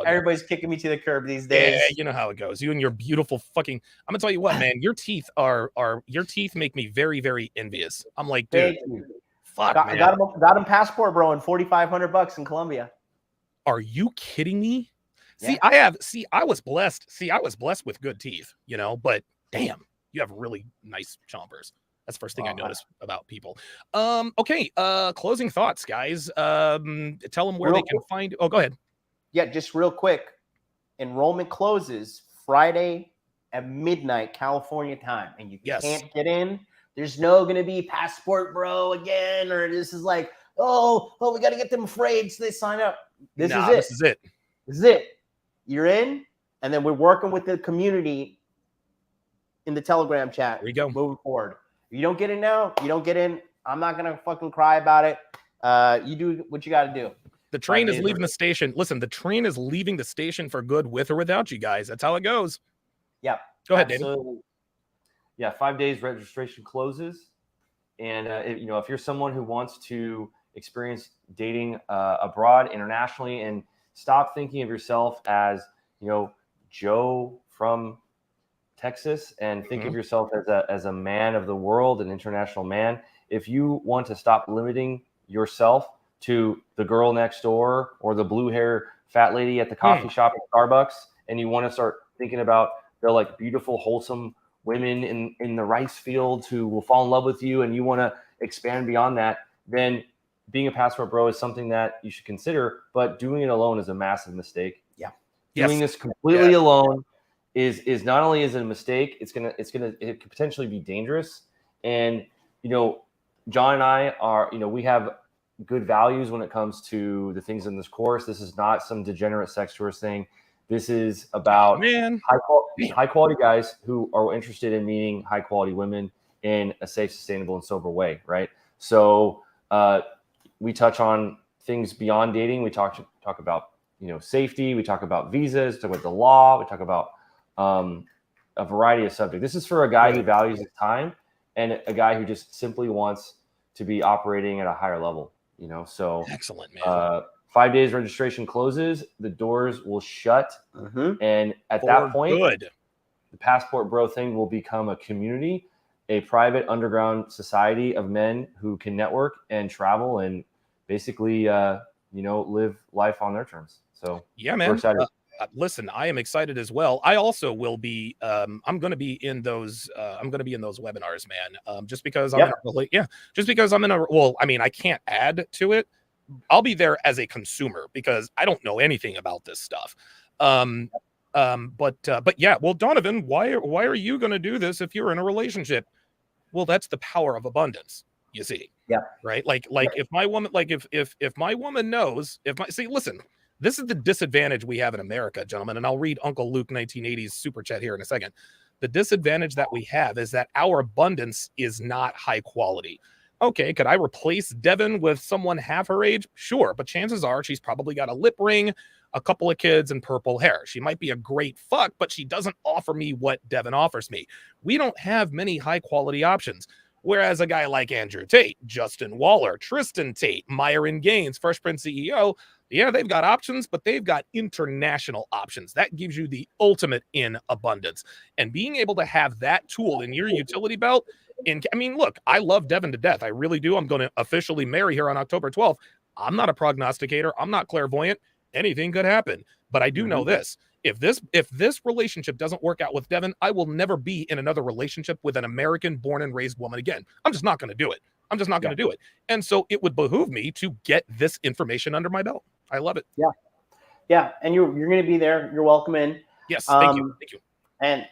Everybody's kicking me to the curb these days. Yeah, you know how it goes. You and your beautiful fucking. I'm gonna tell you what, man. Your teeth your teeth make me very, very envious. I'm like, dude, fuck, man. Got him passport, bro, and $4,500 in Colombia. Are you kidding me? Yeah. I was blessed. I was blessed with good teeth, but damn, you have really nice chompers. That's the first thing I noticed about people. Okay. Closing thoughts, guys. Tell them where they can find. Oh, go ahead. Yeah, just real quick. Enrollment closes Friday at midnight, California time, and you can't get in. There's no going to be passport, bro, again, or this is like, oh, we got to get them afraid so they sign up. This is it. You're in, and then we're working with the community in the Telegram chat. There you go. Moving forward. If you don't get in now, you don't get in. I'm not going to fucking cry about it. You do what you got to do. The train is leaving the station. Listen, the train is leaving the station for good, with or without you guys. That's how it goes. Yeah. Go ahead, David. Yeah, 5 days registration closes. And, if you're someone who wants to experience dating abroad, internationally, and stop thinking of yourself as, Joe from Texas, and think of yourself as a man of the world, an international man. If you want to stop limiting yourself to the girl next door or the blue hair fat lady at the coffee shop at Starbucks, and you want to start thinking about the beautiful, wholesome women in the rice fields who will fall in love with you, and you want to expand beyond that, then being a passport bro is something that you should consider. But doing it alone is a massive mistake. Yeah. Doing this completely alone is not only is it a mistake, it could potentially be dangerous. And John and I are, we have good values when it comes to the things in this course. This is not some degenerate sex tourist thing. This is about high quality guys who are interested in meeting high quality women in a safe, sustainable, and sober way, right? So we touch on things beyond dating. We talk about safety. We talk about visas. We talk about the law. We talk about a variety of subjects. This is for a guy who values his time and a guy who just simply wants to be operating at a higher level. So excellent, man. 5 days registration closes, the doors will shut, and at that point, the Passport Bro thing will become a community, a private underground society of men who can network and travel and basically, live life on their terms. So yeah, man. We're excited. Listen, I am excited as well. I also will be. I'm going to be in those. I'm going to be in those webinars, man. Just because I'm just because I'm in a. Well, I mean, I can't add to it. I'll be there as a consumer because I don't know anything about this stuff. But yeah. Well, Donovan, why are you going to do this if you're in a relationship? Well, that's the power of abundance. You see. Yeah. Right. Like if my woman, if my woman knows, listen. This is the disadvantage we have in America, gentlemen, and I'll read Uncle Luke 1980's super chat here in a second. The disadvantage that we have is that our abundance is not high quality. Okay, could I replace Devin with someone half her age? Sure, but chances are she's probably got a lip ring, a couple of kids, and purple hair. She might be a great fuck, but she doesn't offer me what Devin offers me. We don't have many high quality options. Whereas a guy like Andrew Tate, Justin Waller, Tristan Tate, Myron Gaines, Fresh Prince CEO, yeah, they've got options, but they've got international options. That gives you the ultimate in abundance. And being able to have that tool in your utility belt, look, I love Devin to death. I really do. I'm going to officially marry her on October 12th. I'm not a prognosticator. I'm not clairvoyant. Anything could happen. But I do know this. If this relationship doesn't work out with Devin, I will never be in another relationship with an American born and raised woman again. I'm just not going to do it. I'm just not going to do it. And so it would behoove me to get this information under my belt. I love it. Yeah. Yeah. And you're going to be there. You're welcome in. Yes. Thank you. Thank you.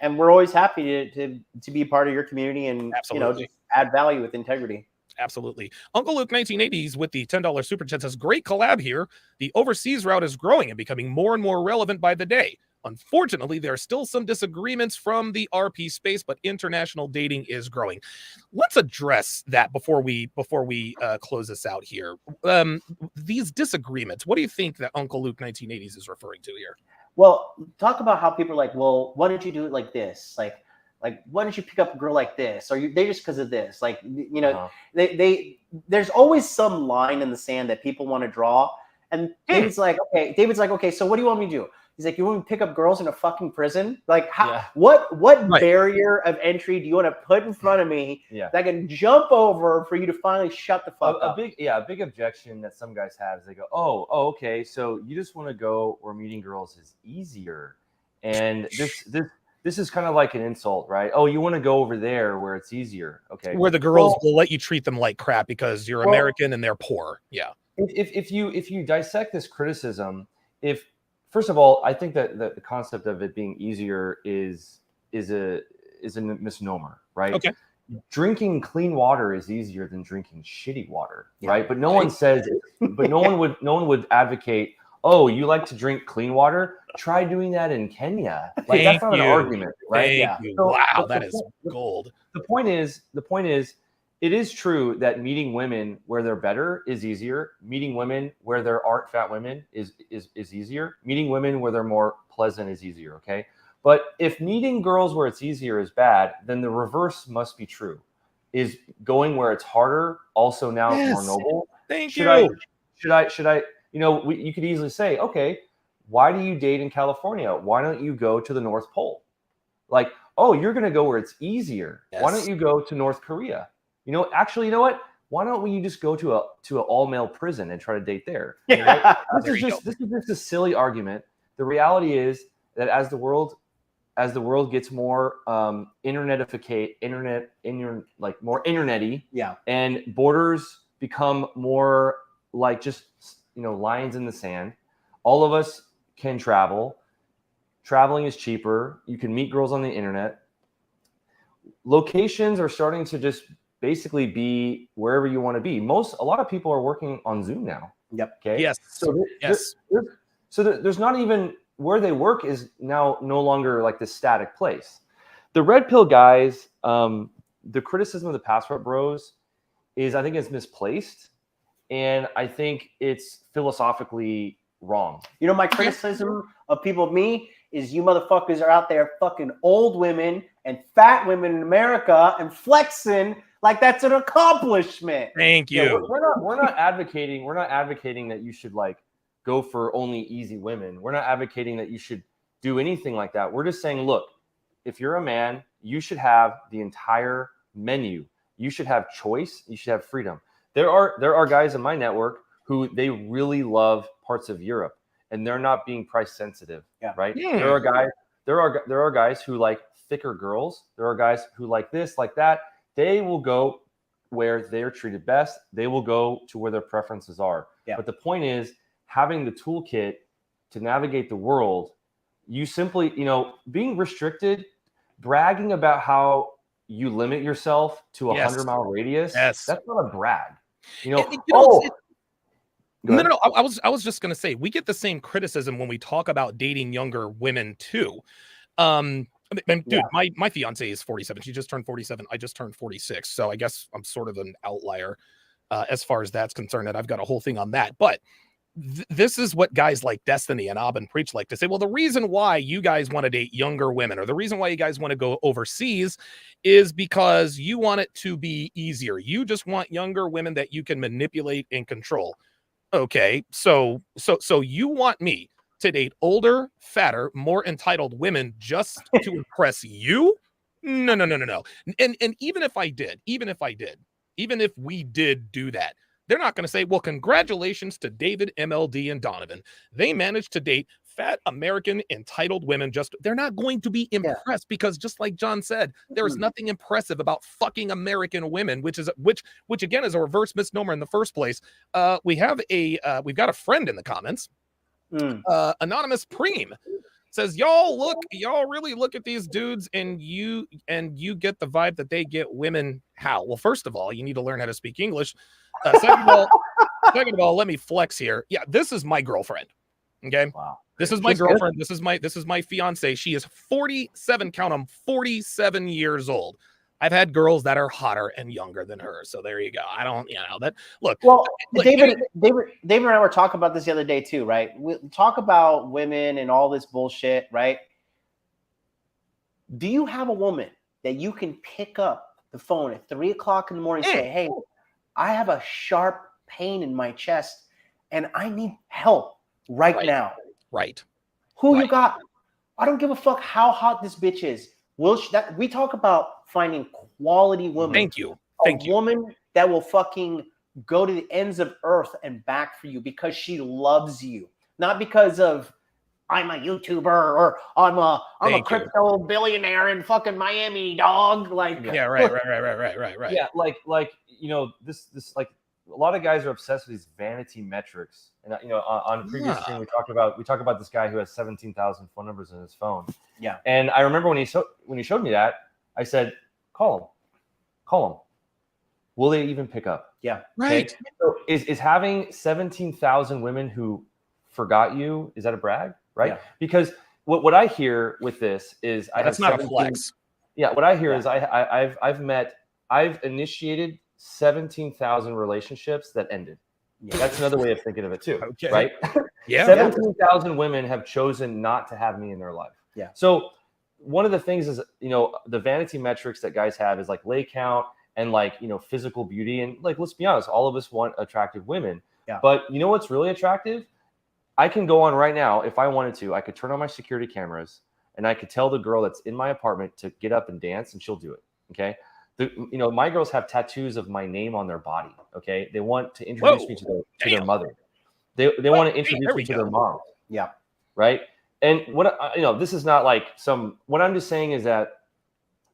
And we're always happy to be part of your community and, just add value with integrity. Absolutely. Uncle Luke 1980s with the $10 super chat says, great collab here. The overseas route is growing and becoming more and more relevant by the day. Unfortunately, there are still some disagreements from the RP space, but international dating is growing. Let's address that before we close this out here. These disagreements, what do you think that Uncle Luke 1980s is referring to here? Well, talk about how people are like, well, why don't you do it like this? Like, why don't you pick up a girl like this? Or they just because of this? Like, they there's always some line in the sand that people want to draw. And David's like, okay, so what do you want me to do? He's like, you want me to pick up girls in a fucking prison? Like, what barrier of entry do you want to put in front of me that I can jump over for you to finally shut the fuck up? A big objection that some guys have is they go, oh, okay, so you just want to go where meeting girls is easier, and this is kind of like an insult, right? Oh, you want to go over there where it's easier, okay? Where the girls will let you treat them like crap because you're American and they're poor. Yeah. If you dissect this criticism, first of all, I think that the concept of it being easier is a misnomer, right? Okay. Drinking clean water is easier than drinking shitty water, right? But no one says it. But no one would advocate, oh, you like to drink clean water? Try doing that in Kenya. Like, that's not an argument, right? So, wow, that is gold. The point is, it is true that meeting women where they're better is easier. Meeting women where there aren't fat women is easier. Meeting women where they're more pleasant is easier, okay? But if meeting girls where it's easier is bad, then the reverse must be true. Is going where it's harder also now more noble? Thank you. Should I? You could easily say, okay, why do you date in California? Why don't you go to the North Pole? Like, oh, you're going to go where it's easier. Yes. Why don't you go to North Korea? Actually, you know what? Why don't we just go to an all-male prison and try to date there? Right? This is just a silly argument. The reality is that as the world gets more more internety, and borders become more like just lines in the sand, all of us can travel. Traveling is cheaper. You can meet girls on the internet. Locations are starting to just basically be wherever you want to be. A lot of people are working on Zoom now. Yep. Okay. Yes. So there's not even where they work is now no longer like this static place. The red pill guys, the criticism of the Passport Bros I think it's misplaced, and I think it's philosophically wrong. You know, my criticism of people, me, is you motherfuckers are out there fucking old women and fat women in America and flexing like that's an accomplishment. Thank you. Yeah, we're not advocating that you should like go for only easy women. We're not advocating that you should do anything like that. We're just saying, look, if you're a man, you should have the entire menu. You should have choice. You should have freedom. There are guys in my network who they really love parts of Europe, and they're not being price sensitive. Yeah. Right. Yeah. There are guys who like thicker girls. There are guys who like this, like that. They will go where they're treated best. They will go to where their preferences are. Yeah. But the point is having the toolkit to navigate the world. You simply, being restricted, bragging about how you limit yourself to a 100-mile radius. Yes. That's not a brag. No. I was just gonna say we get the same criticism when we talk about dating younger women too. Dude, my fiance is 47. She just turned 47. I just turned 46. So I guess I'm sort of an outlier as far as that's concerned. And I've got a whole thing on that. But this is what guys like Destiny and Abin Preach like to say. Well, the reason why you guys want to date younger women, or the reason why you guys want to go overseas, is because you want it to be easier. You just want younger women that you can manipulate and control. Okay, so you want me to date older, fatter, more entitled women just to impress you? No. And even if we did do that, they're not going to say, well, congratulations to David, MLD, and Donovan. They managed to date fat American entitled women. They're not going to be impressed because, just like John said, there is nothing impressive about fucking American women, which again is a reverse misnomer in the first place. We've got a friend in the comments. Anonymous Preem says, y'all really look at these dudes and you get the vibe that they get women. How? Well, first of all, you need to learn how to speak English. Second of all, let me flex here. Yeah, this is my girlfriend. Okay. Wow. This is my girlfriend. This is my fiance. She is 47, count them, 47 years old. I've had girls that are hotter and younger than her. So there you go. I don't, that look. Well, David and I were talking about this the other day too, right? We talk about women and all this bullshit, right? Do you have a woman that you can pick up the phone at 3 o'clock in the morning and say, hey, I have a sharp pain in my chest and I need help right now. Right. Who you got? I don't give a fuck how hot this bitch is. We talk about finding quality women. Thank you. A woman that will fucking go to the ends of earth and back for you because she loves you, not because of I'm a YouTuber or I'm a crypto billionaire in fucking Miami, dog. Like, yeah, right. Yeah, like this like a lot of guys are obsessed with these vanity metrics. And on the previous stream we talk about this guy who has 17,000 phone numbers in his phone. Yeah. And I remember when he showed me that, I said, call him. Will they even pick up? Yeah. Right. Okay? So is having 17,000 women who forgot you, is that a brag? Right? Yeah. Because what I hear with this is that's not a flex. Yeah, what I hear is I've initiated 17,000 relationships that ended. Yeah. That's another way of thinking of it too. Okay. Right? Yeah. 17,000 women have chosen not to have me in their life. Yeah. So one of the things is, the vanity metrics that guys have is like lay count and like, physical beauty. And like, let's be honest, all of us want attractive women. Yeah. But you know what's really attractive? I can go on right now. If I wanted to, I could turn on my security cameras and I could tell the girl that's in my apartment to get up and dance and she'll do it. Okay. My girls have tattoos of my name on their body. Okay. They want to introduce me to their mother. They want to introduce me to their mom. Yeah. Right. And this is not like what I'm just saying is that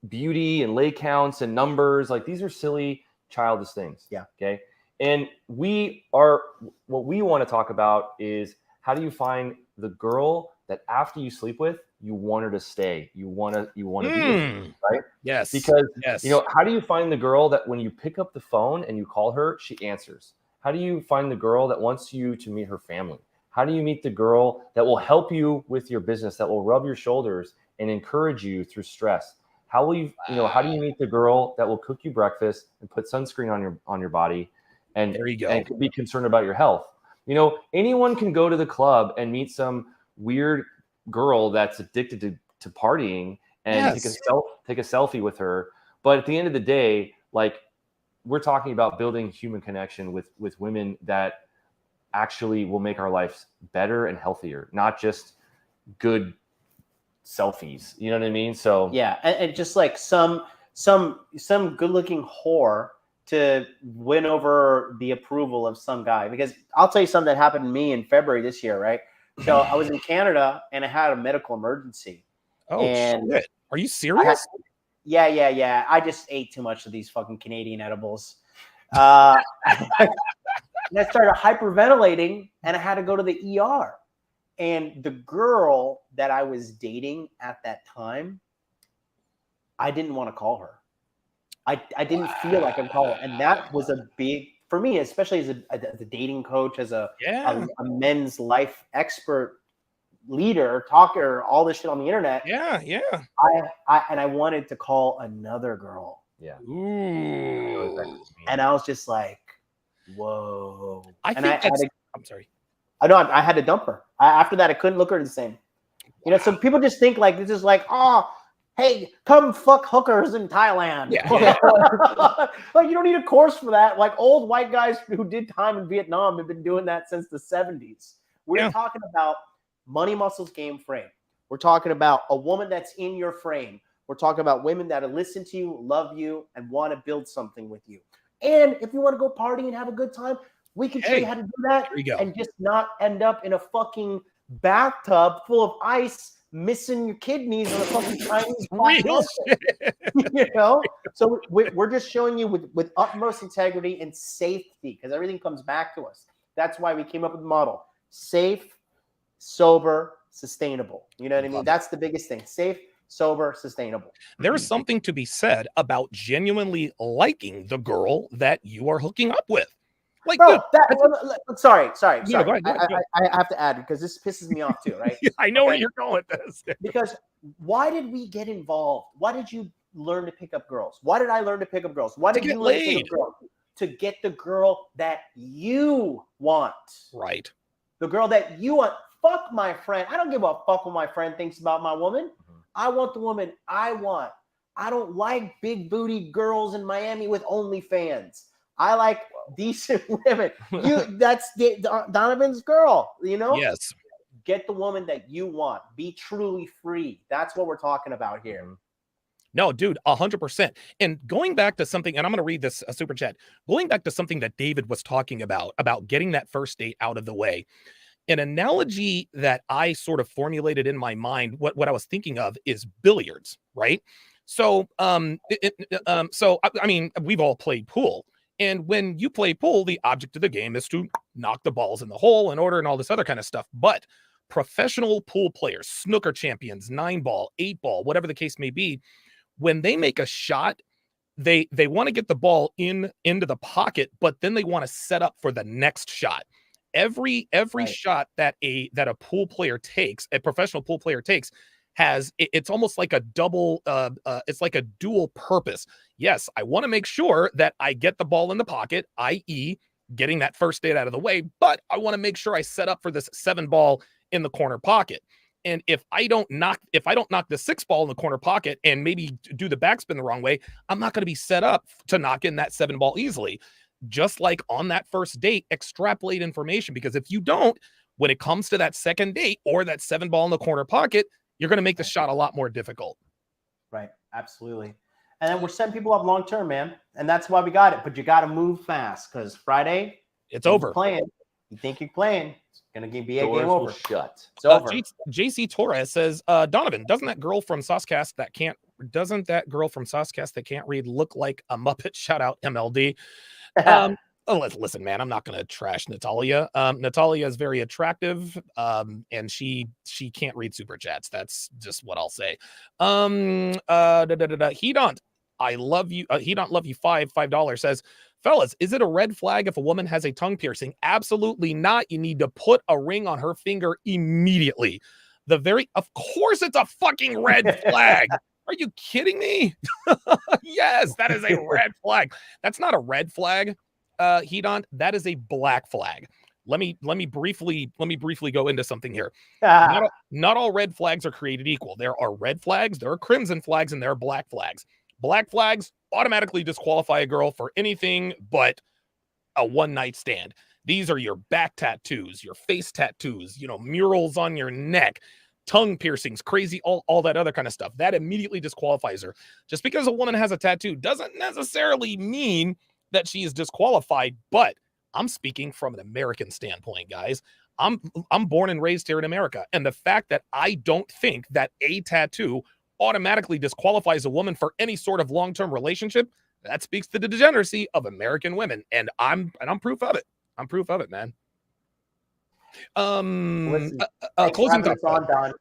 beauty and lay counts and numbers, like these are silly, childish things. Yeah. Okay. And what we want to talk about is how do you find the girl that after you sleep with, you want her to stay. You want to be with her, right? Yes. Because yes. how do you find the girl that when you pick up the phone and you call her, she answers? How do you find the girl that wants you to meet her family? How do you meet the girl that will help you with your business, that will rub your shoulders and encourage you through stress? How will you, how do you meet the girl that will cook you breakfast and put sunscreen on your body and, there you go. and be concerned about your health? Anyone can go to the club and meet some weird girl that's addicted to partying and take a selfie with her. But at the end of the day, like, we're talking about building human connection with women that actually will make our lives better and healthier, not just good selfies. You know what I mean? So yeah, and just like some good-looking whore to win over the approval of some guy. Because I'll tell you something that happened to me in February this year, right? So I was in Canada and I had a medical emergency. Oh, and shit. Are you serious? Yeah. I just ate too much of these fucking Canadian edibles. And I started hyperventilating and I had to go to the ER. And the girl that I was dating at that time, I didn't want to call her. I didn't feel like I'd call her. And that was a big, for me, especially as a dating coach, as a men's life expert, leader, talker, all this shit on the internet. Yeah. I wanted to call another girl. Yeah. Ooh. And I was just like, whoa. I'm sorry. I know I had to dump her. After that, I couldn't look at her the same. So people just think like this is like, oh, hey, come fuck hookers in Thailand. Yeah. Like, you don't need a course for that. Like, old white guys who did time in Vietnam have been doing that since the 70s. We're talking about money, muscles, game, frame. We're talking about a woman that's in your frame. We're talking about women that listen to you, love you, and want to build something with you. And if you want to go party and have a good time, we can show you how to do that and just not end up in a fucking bathtub full of ice, missing your kidneys on a fucking Chinese real shit. So we're just showing you with utmost integrity and safety, because everything comes back to us. That's why we came up with the model: safe, sober, sustainable. You know what I mean? That's the biggest thing: safe, sober, sustainable. There's something to be said about genuinely liking the girl that you are hooking up with. Like, bro, sorry. No, go ahead. I have to add, because this pisses me off too, right? I know where you're going with this. Because why did we get involved? Why did you learn to pick up girls? Why did I learn to pick up girls? Why did you learn to pick up girls? To get the girl that you want. Right. The girl that you want. Fuck my friend. I don't give a fuck what my friend thinks about my woman. I want the woman I want. I don't like big booty girls in Miami with OnlyFans. I like decent women. That's Donovan's girl, Yes. Get the woman that you want. Be truly free. That's what we're talking about here. No, dude, 100%. And going back to something, and I'm going to read this super chat, going back to something that David was talking about getting that first date out of the way. An analogy that I sort of formulated in my mind, what I was thinking of is billiards, right? So, I mean, we've all played pool. And when you play pool, the object of the game is to knock the balls in the hole in order and all this other kind of stuff. But professional pool players, snooker champions, 9-ball, 8-ball, whatever the case may be, when they make a shot, they want to get the ball into the pocket, but then they want to set up for the next shot. Every shot that a pool player takes, a professional pool player takes, it's almost like a double, it's like a dual purpose. Yes, I want to make sure that I get the ball in the pocket, i.e. getting that first date out of the way, but I want to make sure I set up for this 7-ball in the corner pocket. And if I don't knock the 6-ball in the corner pocket and maybe do the backspin the wrong way, I'm not going to be set up to knock in that 7-ball easily. Just like on that first date, extrapolate information, because if you don't, when it comes to that second date or that 7-ball in the corner pocket, you're going to make the shot a lot more difficult. Right. Absolutely. And then we're setting people up long-term, man. And that's why we got it. But you got to move fast, because Friday, it's over. You think you're playing, it's going to be a Doors game over. will shut. It's over. JC Torres says, Donovan, doesn't that girl from Saucecast that can't read look like a Muppet? Shout out MLD. Oh, listen, man, I'm not going to trash Natalia. Natalia is very attractive, and she can't read super chats. That's just what I'll say. Hedont, I love you. Hedont, love you. $5 says, fellas, is it a red flag if a woman has a tongue piercing? Absolutely not. You need to put a ring on her finger immediately. Of course, it's a fucking red flag. Are you kidding me? Yes, that is a red flag. That's not a red flag. Hedon, that is a black flag. Let me briefly go into something here. Not all red flags are created equal. There are red flags, there are crimson flags, and there are black flags. Black flags automatically disqualify a girl for anything but a one-night stand. These are your back tattoos, your face tattoos, murals on your neck, tongue piercings, crazy, all that other kind of stuff. That immediately disqualifies her. Just because a woman has a tattoo doesn't necessarily mean that she is disqualified, but I'm speaking from an American standpoint, guys. I'm born and raised here in America, and the fact that I don't think that a tattoo automatically disqualifies a woman for any sort of long-term relationship, that speaks to the degeneracy of American women, and I'm proof of it. I'm proof of it, man. Closing thoughts. Don.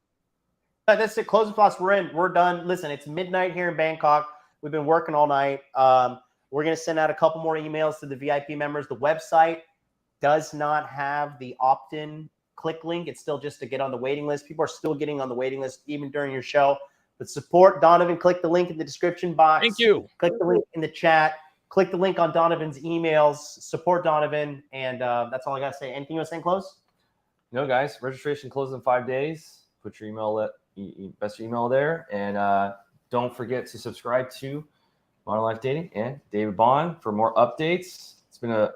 That's it. Closing thoughts. We're done. Listen, it's midnight here in Bangkok. We've been working all night. We're going to send out a couple more emails to the VIP members. The website does not have the opt-in click link. It's still just to get on the waiting list. People are still getting on the waiting list even during your show. But support Donovan. Click the link in the description box. Thank you. Click the link in the chat. Click the link on Donovan's emails. Support Donovan. And that's all I got to say. Anything you want to say in close? No, guys. Registration closes in 5 days. Put your best email there. And don't forget to subscribe to Modern Life Dating and David Bond for more updates. It's been a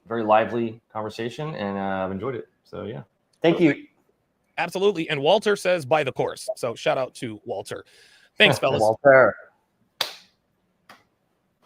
very lively conversation, and I've enjoyed it. So, yeah. Thank you. Absolutely. And Walter says, buy the course. So shout out to Walter. Thanks, fellas. Walter.